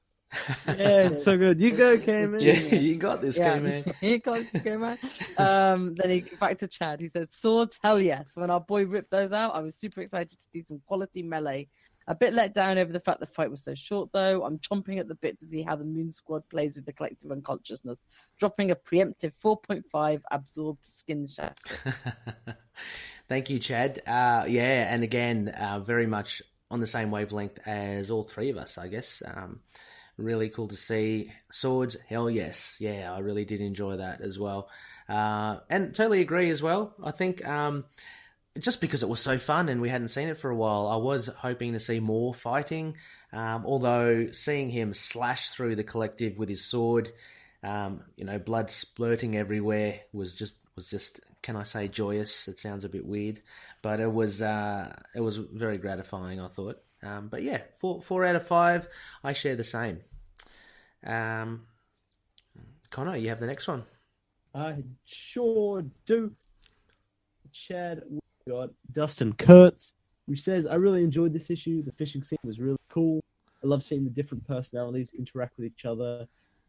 Yeah, it's so good. You go, K-Man. Yeah, you got this, K-Man. You got this, K-Man. Then back to Chad. He said, "Swords, hell yes. When our boy ripped those out, I was super excited to see some quality melee. A bit let down over the fact the fight was so short, though. I'm chomping at the bit to see how the Moon Squad plays with the collective unconsciousness, dropping a preemptive 4.5 absorbed skin shaft." Thank you, Chad. Yeah, and again, very much on the same wavelength as all three of us, I guess. Really cool to see. Swords, hell yes. Yeah, I really did enjoy that as well. And totally agree as well. I think just because it was so fun and we hadn't seen it for a while, I was hoping to see more fighting. Although seeing him slash through the collective with his sword, blood splurting everywhere was just, can I say, joyous? It sounds a bit weird, but it was very gratifying, I thought. But yeah, 4 out of 5. I share the same. Connor, you have the next one. I sure do. Chad, we got Dustin Kurtz, who says, "I really enjoyed this issue. The fishing scene was really cool. I love seeing the different personalities interact with each other.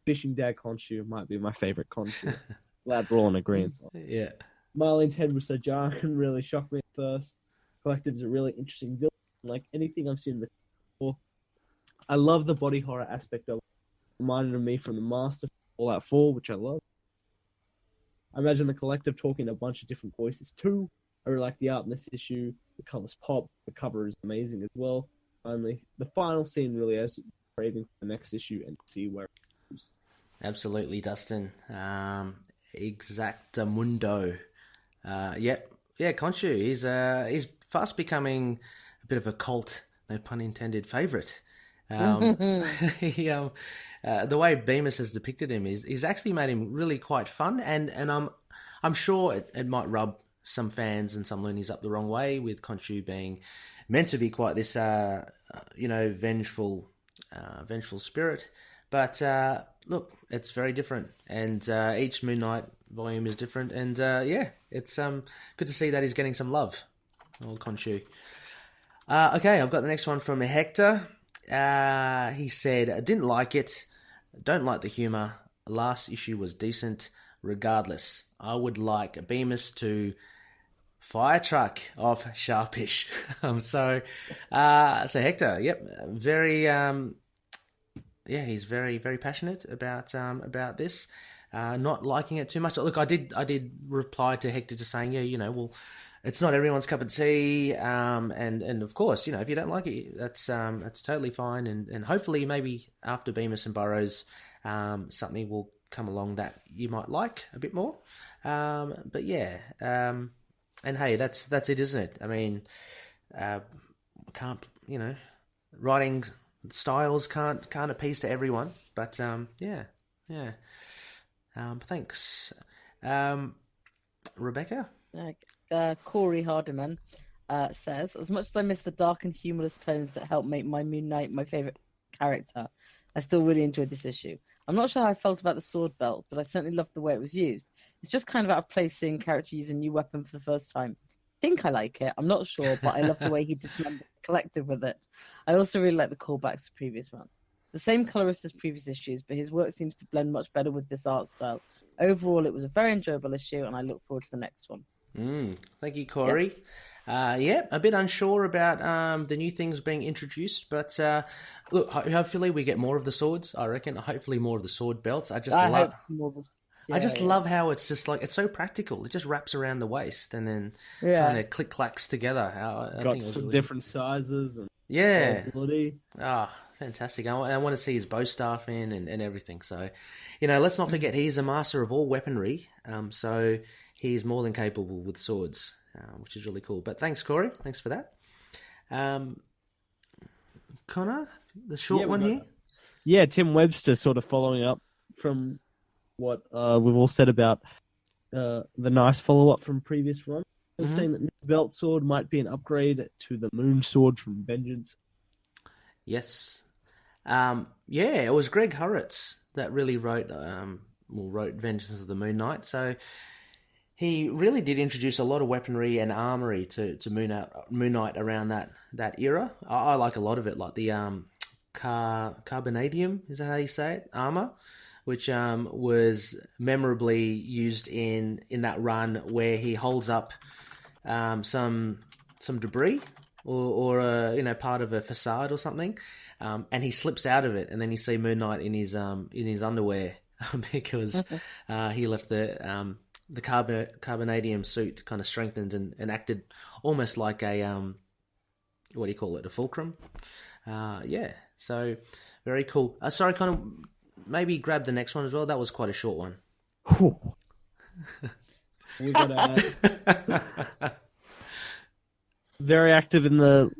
Fishing Dad Khonshu might be my favorite Khonshu. Glad we're all in agreement. Yeah. Marlene's head was so jarring, really shocked me at first. Collective's a really interesting villain, like anything I've seen before. I love the body horror aspect of it. Reminded me from the Master Fallout 4, which I love. I imagine the Collective talking a bunch of different voices too. I really like the art in this issue. The colors pop. The cover is amazing as well. Finally, the final scene really has craving for the next issue and see where it goes. Absolutely, Dustin. Exactamundo. Yep. Yeah, Khonshu. He's fast becoming a bit of a cult, no pun intended, favourite. The way Bemis has depicted him is actually made him really quite fun, and I'm sure it might rub some fans and some loonies up the wrong way, with Khonshu being meant to be quite this vengeful spirit, but look, it's very different, and each Moon Knight volume is different, and it's good to see that he's getting some love, old Khonshu. Okay, I've got the next one from Hector. He said, I didn't like it, don't like the humour, last issue was decent, regardless, I would like Bemis to fire truck off Sharpish. So Hector, yep, very, he's very, very passionate about this, not liking it too much. Look, I did reply to Hector just saying, well, it's not everyone's cup of tea, and of course, if you don't like it, that's totally fine, and hopefully maybe after Bemis and Burrows, something will come along that you might like a bit more, but yeah, and hey, that's it, isn't it? I mean, writing styles can't appease to everyone, but thanks, Rebecca. Corey Hardiman says, as much as I miss the dark and humorless tones that help make my Moon Knight my favourite character, I still really enjoyed this issue. I'm not sure how I felt about the sword belt, but I certainly loved the way it was used. It's just kind of out of place seeing a character use a new weapon for the first time. I think I like it. I'm not sure, but I love the way he dismembered the Collective with it. I also really like the callbacks to previous runs. The same colorist as previous issues, but his work seems to blend much better with this art style. Overall, it was a very enjoyable issue, and I look forward to the next one. Thank you, Corey. Yes. A bit unsure about the new things being introduced, but look, hopefully we get more of the swords. I reckon. Hopefully more of the sword belts. I just love how it's just like, it's so practical. It just wraps around the waist and then kind of click clacks together. I Got think some really different sizes and quality. Fantastic. I want to see his bow staff in and everything. So, let's not forget he's a master of all weaponry. So he's more than capable with swords, which is really cool. But thanks, Corey. Thanks for that. Connor, the short one here? Yeah, Tim Webster sort of following up from what we've all said about the nice follow-up from previous run. Saying that Belt Sword might be an upgrade to the Moon Sword from Vengeance. Yes. It was Greg Hurwitz that really wrote Vengeance of the Moon Knight. So he really did introduce a lot of weaponry and armory to Moon Knight around that era. I like a lot of it, like the carbonadium, is that how you say it? Armor, which was memorably used in that run where he holds up some debris or part of a facade or something, and he slips out of it, and then you see Moon Knight in his underwear because he left the carbonadium suit kind of strengthened and acted almost like a what do you call it, a fulcrum. So very cool. Sorry, kind of maybe grab the next one as well. That was quite a short one. We got very active in the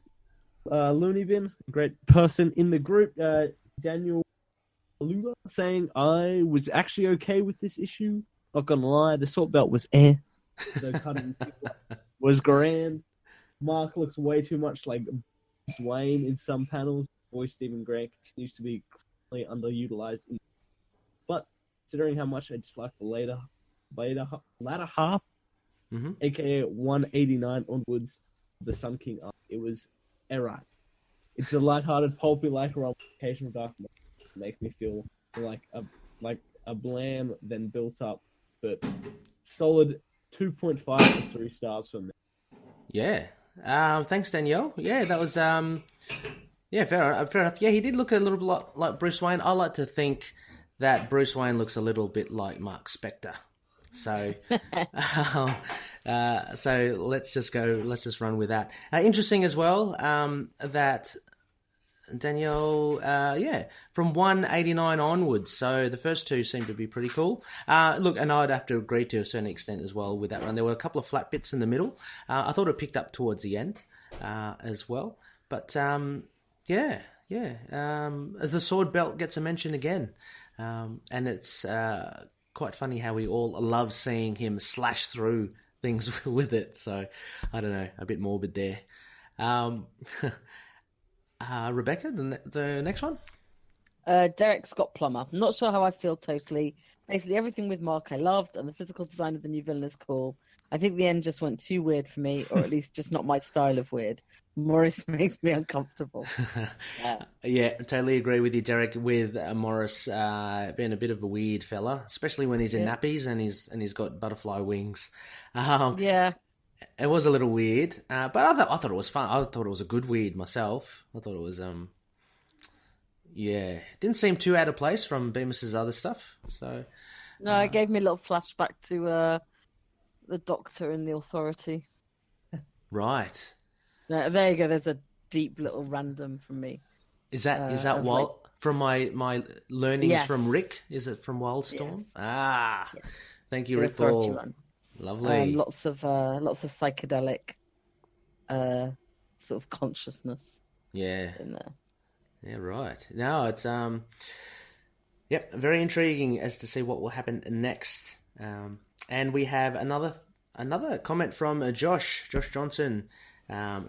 Looney bin. Great person in the group, Daniel Lula, saying, I was actually okay with this issue. Not gonna lie, the sword belt was the cutting was grand. Mark looks way too much like Bruce Wayne in some panels. Boy, Stephen Grant continues to be underutilized. But considering how much I dislike the latter half, aka 189 onwards, the Sun King arc, it was alright. It's a light-hearted, pulpy, like occasional dark moment to make me feel like a like a blam, then built up, but solid 2.5 to 3 stars for me. Yeah. Thanks, Danielle. Yeah, that was yeah, fair enough. Yeah, he did look a little bit like Bruce Wayne. I like to think that Bruce Wayne looks a little bit like Mark Spector. So, so let's just run with that. Interesting as well that Danielle, from 189 onwards. So the first two seem to be pretty cool. Look, and I'd have to agree to a certain extent as well with that run. There were a couple of flat bits in the middle. I thought it picked up towards the end as well. But as the sword belt gets a mention again, and it's quite funny how we all love seeing him slash through things with it. So I don't know, a bit morbid there. Rebecca, the next one? Derek Scott Plummer. I'm not sure how I feel totally. Basically, everything with Mark I loved, and the physical design of the new villain is cool. I think the end just went too weird for me, or at least just not my style of weird. Morris makes me uncomfortable. Yeah, totally agree with you, Derek, with Morris being a bit of a weird fella, especially when he's in nappies and he's got butterfly wings. Yeah. It was a little weird, but I thought it was fun. I thought it was a good weird myself. I thought it was, didn't seem too out of place from Bemis's other stuff. So, no, it gave me a little flashback to the Doctor and the Authority. Right. There you go. There's a deep little random from me. Is that from my learnings from Rick? Is it from Wildstorm? Yes. Thank you, Rick Ball. Run. Lovely. Lots of psychedelic sort of consciousness. Yeah. In there. Yeah, right. No, it's very intriguing as to see what will happen next. And we have another comment from Josh Johnson,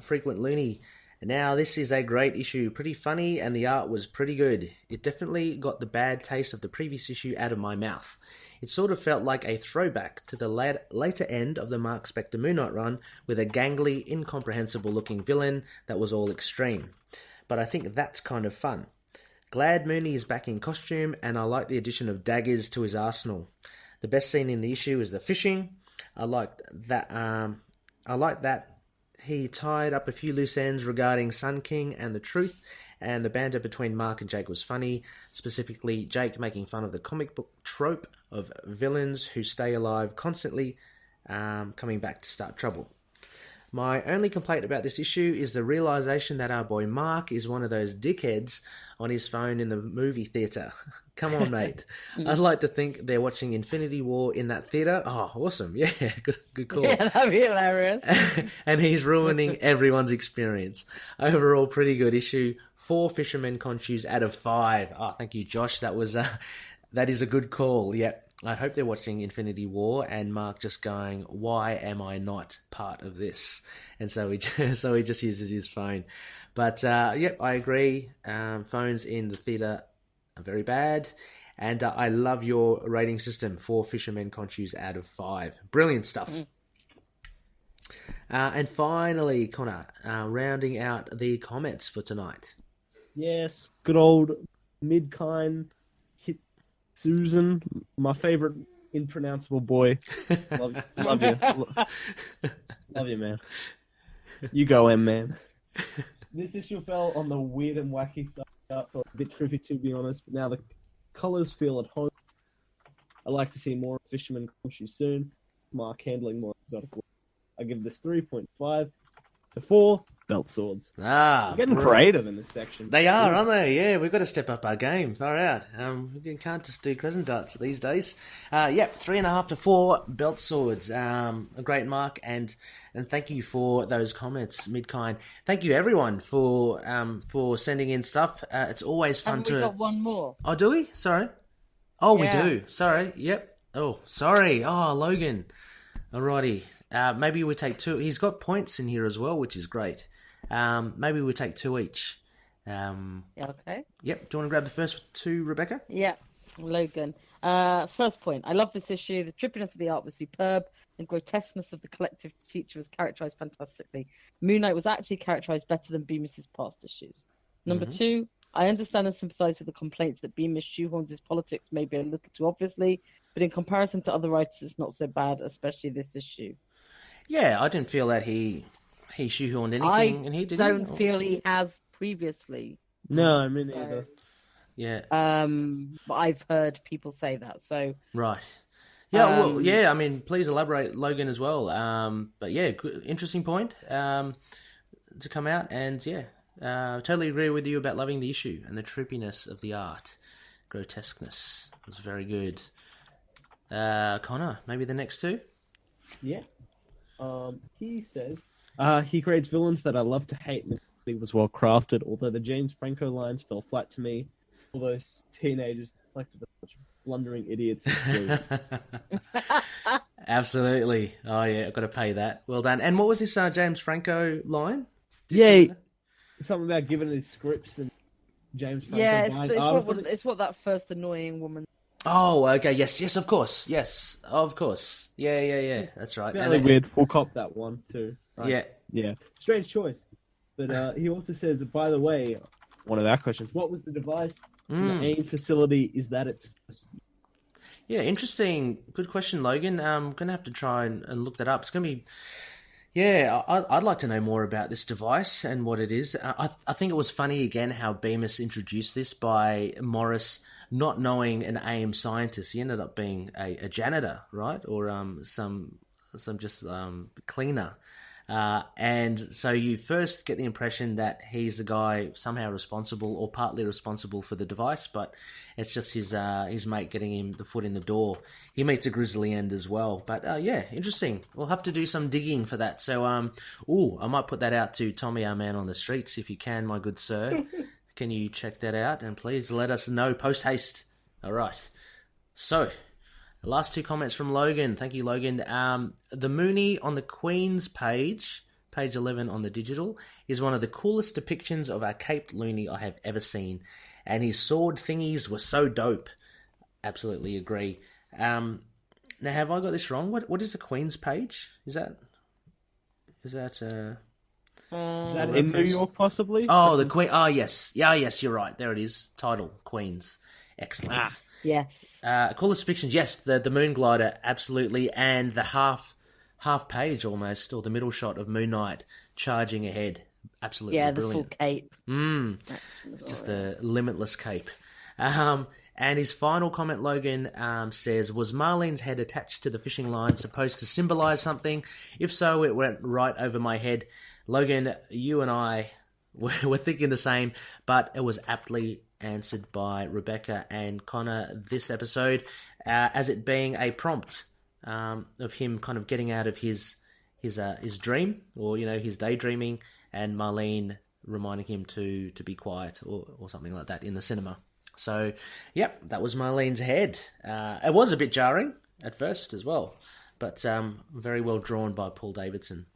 frequent Looney. Now, this is a great issue, pretty funny, and the art was pretty good. It definitely got the bad taste of the previous issue out of my mouth. It sort of felt like a throwback to the later end of the Mark Spector Moon Knight run with a gangly, incomprehensible-looking villain that was all extreme. But I think that's kind of fun. Glad Mooney is back in costume, and I like the addition of daggers to his arsenal. The best scene in the issue is the fishing. I liked that he tied up a few loose ends regarding Sun King and the truth, and the banter between Mark and Jake was funny, specifically Jake making fun of the comic book trope of villains who stay alive constantly, coming back to start trouble. My only complaint about this issue is the realisation that our boy Mark is one of those dickheads on his phone in the movie theatre. Come on, mate. I'd like to think they're watching Infinity War in that theatre. Oh, awesome. Yeah, good call. Yeah, that'd be hilarious. And he's ruining everyone's experience. Overall, pretty good issue. 4 Fisherman Conchus out of 5. Oh, thank you, Josh. That is a good call. Yep. I hope they're watching Infinity War and Mark just going, why am I not part of this? And so he just uses his phone. But, I agree. Phones in the theatre are very bad. And I love your rating system, 4 Fishermen Conchus out of 5. Brilliant stuff. And finally, Connor, rounding out the comments for tonight. Yes, good old Midkind. Susan, my favorite impronounceable boy. Love you. Love you, man. You go, man. This issue fell on the weird and wacky side. A bit trippy, to be honest. But now the colours feel at home. I like to see more Fisherman Conchu soon. Mark handling more exotic work. I give this 3.5 to 4 belt swords. We're getting creative in this section. They are, aren't they? Yeah, we've got to step up our game. Far out. We can't just do crescent darts these days. 3.5 to 4 belt swords. A great mark, and thank you for those comments, Midkind. Thank you everyone for sending in stuff. It's always fun we got one more. Oh, do we? Sorry. Oh, we do. Sorry. Yep. Oh, sorry. Oh, Logan. Alrighty. Maybe we take 2. He's got points in here as well, which is great. Maybe we take 2 each. Okay. Yep. Do you want to grab the first 2, Rebecca? Yeah. Logan. First point. I love this issue. The trippiness of the art was superb. The grotesqueness of the collective teacher was characterized fantastically. Moon Knight was actually characterized better than Bemis's past issues. Number 2, I understand and sympathise with the complaints that Bemis shoehorns his politics maybe a little too obviously, but in comparison to other writers, it's not so bad, especially this issue. Yeah, I didn't feel that he shoehorned anything, and he did. I don't feel he has previously. No, I mean neither. Yeah. But I've heard people say that. So Right. Yeah. Well. Yeah. I mean, please elaborate, Logan, as well. But yeah, good, interesting point to come out, and yeah, totally agree with you about loving the issue and the trippiness of the art, grotesqueness. It was very good. Connor, maybe the next two. Yeah. He says he creates villains that I love to hate, and he was well crafted. Although the James Franco lines fell flat to me, all those teenagers reflected as such blundering idiots. Absolutely. Oh yeah, I've got to pay that. Well done. And what was this James Franco line? Something about giving his scripts and James Franco. Yeah, it's what that first annoying woman. Oh, okay. Yes, of course. Yes, of course. Yeah. That's right. Really weird. We'll cop that one too. Right? Yeah. Strange choice. But he also says, by the way, one of our questions: what was the device in the AIM facility? Is that its first? Yeah, interesting. Good question, Logan. I'm gonna have to try and look that up. It's gonna be. Yeah, I'd like to know more about this device and what it is. I think it was funny again how Bemis introduced this by Morris not knowing an AIM scientist. He ended up being a janitor, right, or some just cleaner. And so you first get the impression that he's the guy somehow responsible or partly responsible for the device, but it's just his mate getting him the foot in the door. He meets a grisly end as well. But yeah, interesting. We'll have to do some digging for that. So, I might put that out to Tommy, our man on the streets, if you can, my good sir. Can you check that out? And please let us know post-haste. All right. So, the last two comments from Logan. Thank you, Logan. The Moonie on the Queen's page 11 on the digital, is one of the coolest depictions of our caped Looney I have ever seen. And his sword thingies were so dope. Absolutely agree. Now, have I got this wrong? What is the Queen's page? Is that in New York, possibly? Oh, the Queen. Oh, yes. Yeah, yes, you're right. There it is. Title, Queens. Excellent. Yes. Coolest depictions, yes. The moon glider, absolutely. And the half page almost, or the middle shot of Moon Knight charging ahead. Absolutely brilliant. Yeah, the full cape. Just a limitless cape. And his final comment, Logan, says, was Marlene's head attached to the fishing line supposed to symbolise something? If so, it went right over my head. Logan, you and I were thinking the same, but it was aptly answered by Rebecca and Connor this episode, as it being a prompt of him kind of getting out of his dream, or his daydreaming, and Marlene reminding him to be quiet or something like that in the cinema. So, yep, that was Marlene's head. It was a bit jarring at first as well, but very well drawn by Paul Davidson.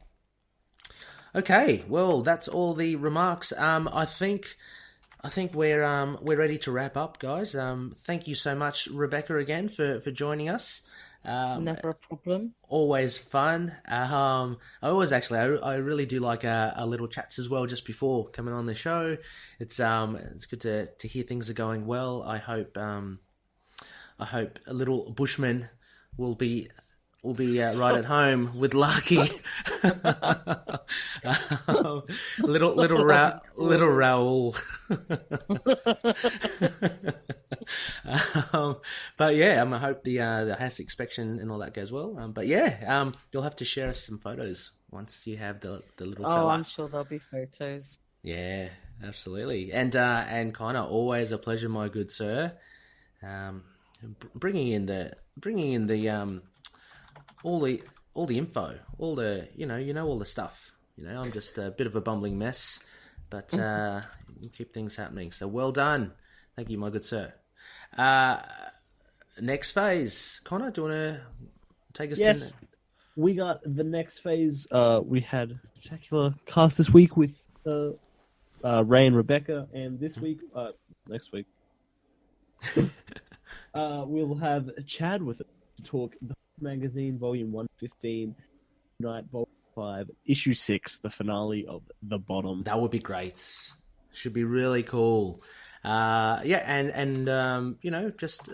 Okay, well, that's all the remarks. I think we're ready to wrap up, guys. Thank you so much, Rebecca, again for joining us. Never a problem. Always fun. I really do like our little chats as well just before coming on the show. It's good to hear things are going well. I hope a little Bushman will be right at home with Larky. little Raoul. But yeah, I hope the house inspection and all that goes well. But yeah, you'll have to share us some photos once you have the little fella. Oh, I'm sure there'll be photos. Yeah, absolutely. And Connor, always a pleasure, my good sir. Bringing in the all the info, all the all the stuff. I'm just a bit of a bumbling mess, but you keep things happening. So well done. Thank you, my good sir. Next phase, Connor, do you want to take us? Yes, to... we got the next phase. We had a spectacular cast this week with Ray and Rebecca, and this week, next week, we'll have Chad with us to talk the magazine, volume 115, Night, volume 5, issue 6, the finale of The Bottom. That would be great. Should be really cool. And just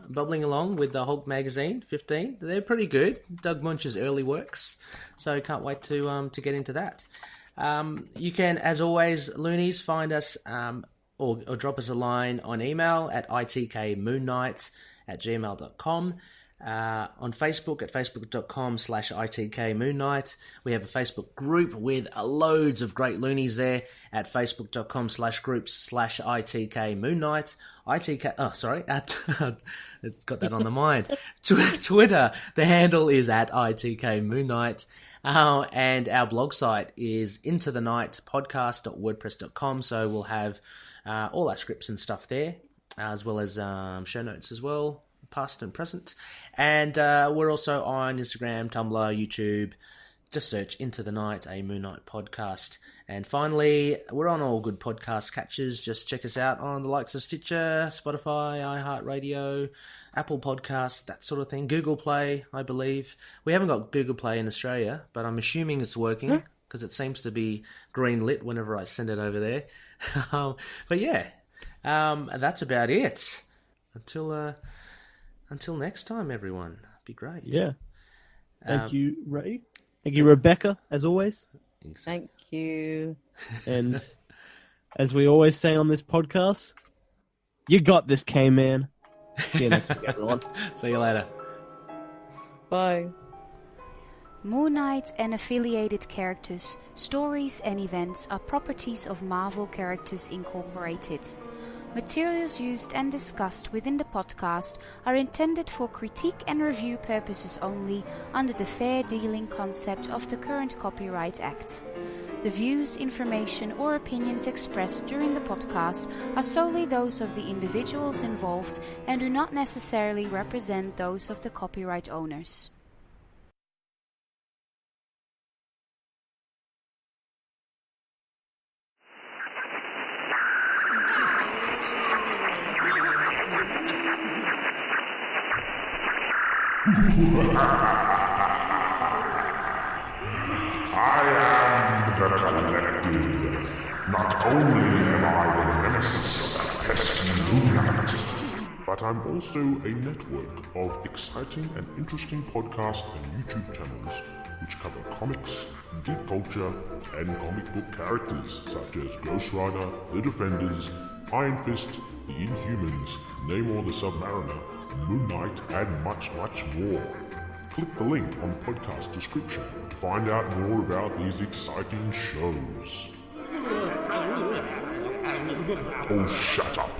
bubbling along with the Hulk magazine 15. They're pretty good. Doug Munch's early works, so can't wait to get into that. You can, as always, Loonies, find us or drop us a line on email at itkmoonnight@gmail.com. On Facebook at facebook.com/itkmoonnight. We have a Facebook group with loads of great loonies there at facebook.com/groups/itkmoonnight. Got that on the mind. Twitter, the handle is at itkmoonnight. And our blog site is intothenightpodcast.wordpress.com. So we'll have all our scripts and stuff there, as well as show notes as well, past and present. And we're also on Instagram, Tumblr, YouTube. Just search Into the Night, a Moon Knight podcast. And finally, we're on all good podcast catchers. Just check us out on the likes of Stitcher, Spotify, iHeartRadio, Apple Podcasts, that sort of thing. Google Play, I believe. We haven't got Google Play in Australia, but I'm assuming it's working because it seems to be green lit whenever I send it over there. But yeah, that's about it. Until next time, everyone. Be great. Yeah. Thank you, Ray. Thank you, Rebecca, as always. Thank you. And as we always say on this podcast, you got this, K-Man. See you next week, everyone. See you later. Bye. Moon Knight and affiliated characters, stories and events are properties of Marvel Characters Incorporated. Materials used and discussed within the podcast are intended for critique and review purposes only under the fair dealing concept of the current Copyright Act. The views, information or opinions expressed during the podcast are solely those of the individuals involved and do not necessarily represent those of the copyright owners. I am the Collective. Not only am I the nemesis of that pesky Moonlight, but I'm also a network of exciting and interesting podcasts and YouTube channels which cover comics, geek culture, and comic book characters such as Ghost Rider, The Defenders, Iron Fist, The Inhumans, Namor the Submariner, Moon Knight, and much, much more. Click the link on the podcast description to find out more about these exciting shows. Oh, shut up.